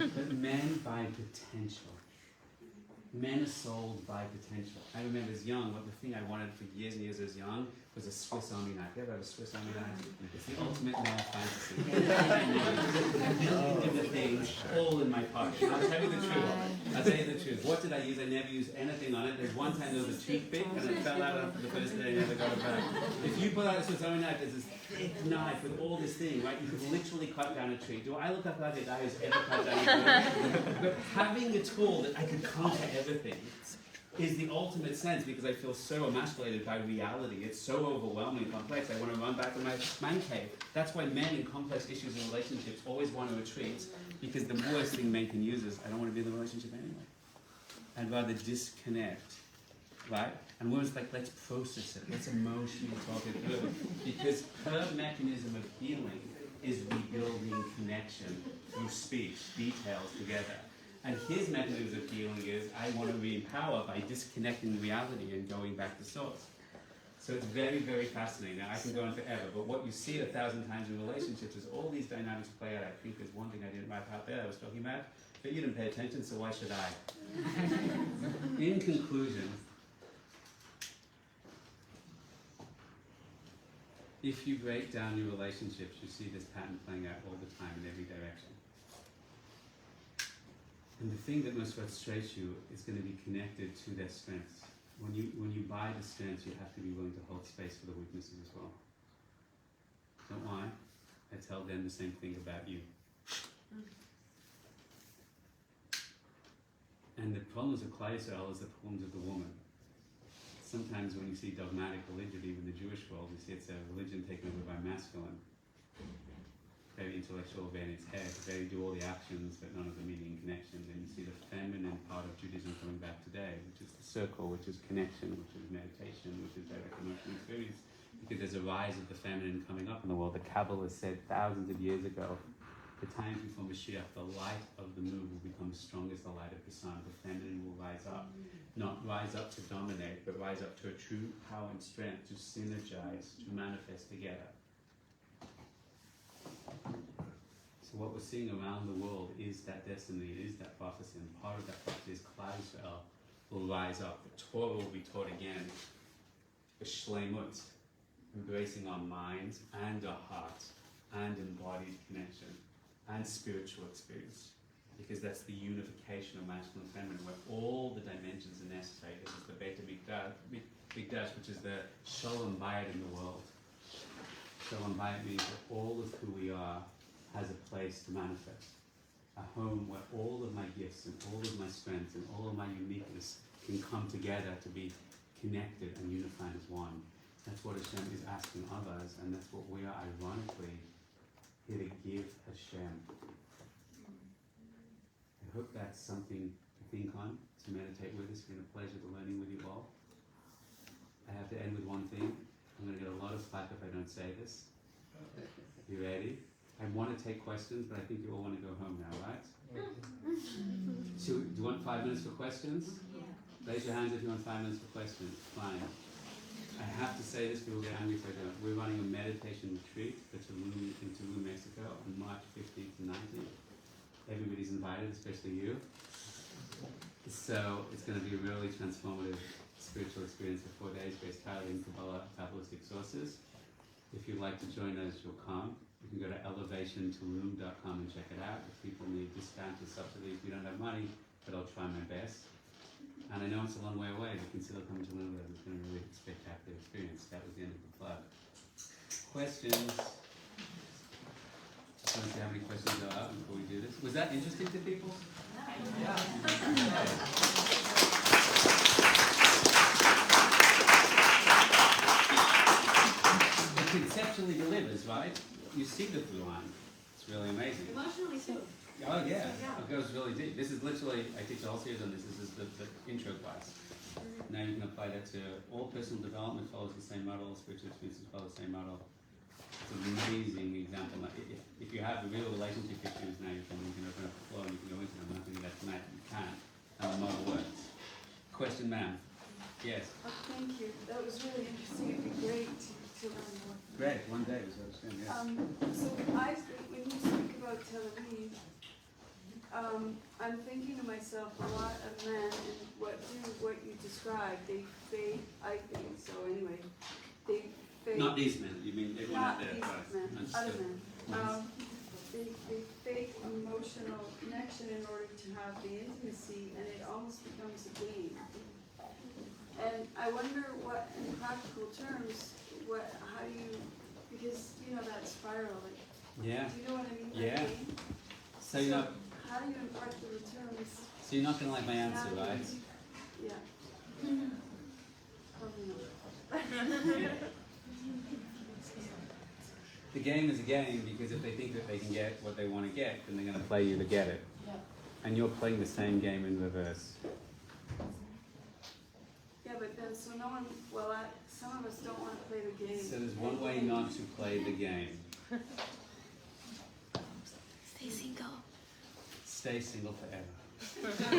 But men buy potential. Men are sold by potential. I remember as young, the thing I wanted for years and years as young was a Swiss Army knife. You ever have a Swiss Army knife? It's the ultimate male fantasy. A million different things, all in my pocket. I'll tell you the truth. What did I use? I never used anything on it. There's one time there was a toothpick and it fell out after the first day. I never got it back. If you pull out a Swiss Army knife, there's this thick knife with all this thing, right? You could literally cut down a tree. Do I look like a guy who's ever cut down a tree? But having a tool that I could conquer everything is the ultimate sense, because I feel so emasculated by reality. It's so overwhelming and complex. I want to run back to my man cave. That's why men in complex issues and relationships always want to retreat, because the worst thing men can use is, I don't want to be in the relationship anyway. I'd rather disconnect, right? And women's like, let's process it. Let's emotionally talk it through. Because her mechanism of healing is rebuilding connection. connection through speech, details together. And his mechanism of healing is, I want to re-empower by disconnecting reality and going back to source. So it's very, very fascinating. Now, I can go on forever, but what you see 1,000 times in relationships is all these dynamics play out. I think there's one thing I didn't write out there I was talking about, but you didn't pay attention, so why should I? In conclusion, if you break down your relationships, you see this pattern playing out all the time in every direction. And the thing that most frustrates you is going to be connected to their strengths. When you buy the strengths, you have to be willing to hold space for the weaknesses as well. Don't why? I tell them the same thing about you. And the problems of Klal Yisrael is the problems of the woman. Sometimes when you see dogmatic religion, even the Jewish world, you see it's a religion taken over by masculine. Very intellectual, very in its head, very do all the actions, but none of the meaning and connection. And you see the feminine part of Judaism coming back today, which is the circle, which is connection, which is meditation, which is direct emotional experience. Because there's a rise of the feminine coming up in the world. The Kabbalists said thousands of years ago, the times before Mashiach, the light of the moon will become as strong as the light of the sun. The feminine will rise up. Not rise up to dominate, but rise up to a true power and strength to synergize, to manifest together. So what we're seeing around the world is that destiny, it is that prophecy, and part of that prophecy is Klal Yisrael will rise up. The Torah will be taught again, the shleimut, embracing our minds and our hearts and embodied connection and spiritual experience, because that's the unification of masculine and feminine, where all the dimensions are necessary. This is the Beit HaMikdash, which is the Shalom Bayit in the world. Shalom Bayit means that all of who we are has a place to manifest. A home where all of my gifts and all of my strengths and all of my uniqueness can come together to be connected and unified as one. That's what Hashem is asking of us, and that's what we are ironically here to give Hashem. I hope that's something to think on, to meditate with. It's been a pleasure to learning with you all. I have to end with one thing. I'm going to get a lot of flack if I don't say this. You ready? I want to take questions, but I think you all want to go home now, right? So, do you want 5 minutes for questions? Yeah. Raise your hands if you want 5 minutes for questions. Fine. I have to say this, people get angry if I don't. We're running a meditation retreat in Tulum, Mexico on March 15th to 19th. Everybody's invited, especially you. So it's going to be a really transformative spiritual experience for 4 days based entirely in Kabbalah, Kabbalistic sources. If you'd like to join us, you'll come. You can go to elevationtulum.com and check it out. If people need discounts or subsidies, we don't have money, but I'll try my best. And I know it's a long way away, but consider coming to Lula. It's been a really spectacular experience. That was the end of the plug. Questions? Just want to see how many questions there are before we do this. Was that interesting to people? Yeah. It conceptually delivers, right? You see the through line. It's really amazing. Emotionally too. Oh yeah, it goes really deep. This is literally, I teach a whole series on this. This is the intro class. Now you can apply that to all personal development, follows the same model, spiritual experiences follow the same model. It's an amazing example. If you have real relationship issues now, you can open up the floor and you can go into them. I'm not going to do that tonight, but you can. And the model works. Question, ma'am. Yes. Oh, thank you. That was really interesting. It'd be great to learn more. Great. One day was what I was saying, yes. So when you speak about Tel Aviv, I'm thinking to myself, a lot of men, and what you described, they fake, I think, so anyway, they fake. Not these men, you mean everyone out there? Not these men, other men. They fake emotional connection in order to have the intimacy, and it almost becomes a game. And I wonder what, in practical terms, how do you, because you know that spiral, like, yeah. do you know what I mean by yeah. game? So you're not. How do you impart the returns? So you're not going to like my answer, right? Yeah. Probably not. The game is a game because if they think that they can get what they want to get, then they're going to play you to get it. Yeah. And you're playing the same game in reverse. Yeah, but then so no one. Well, some of us don't want to play the game. So there's one way not to play the game. stay single forever.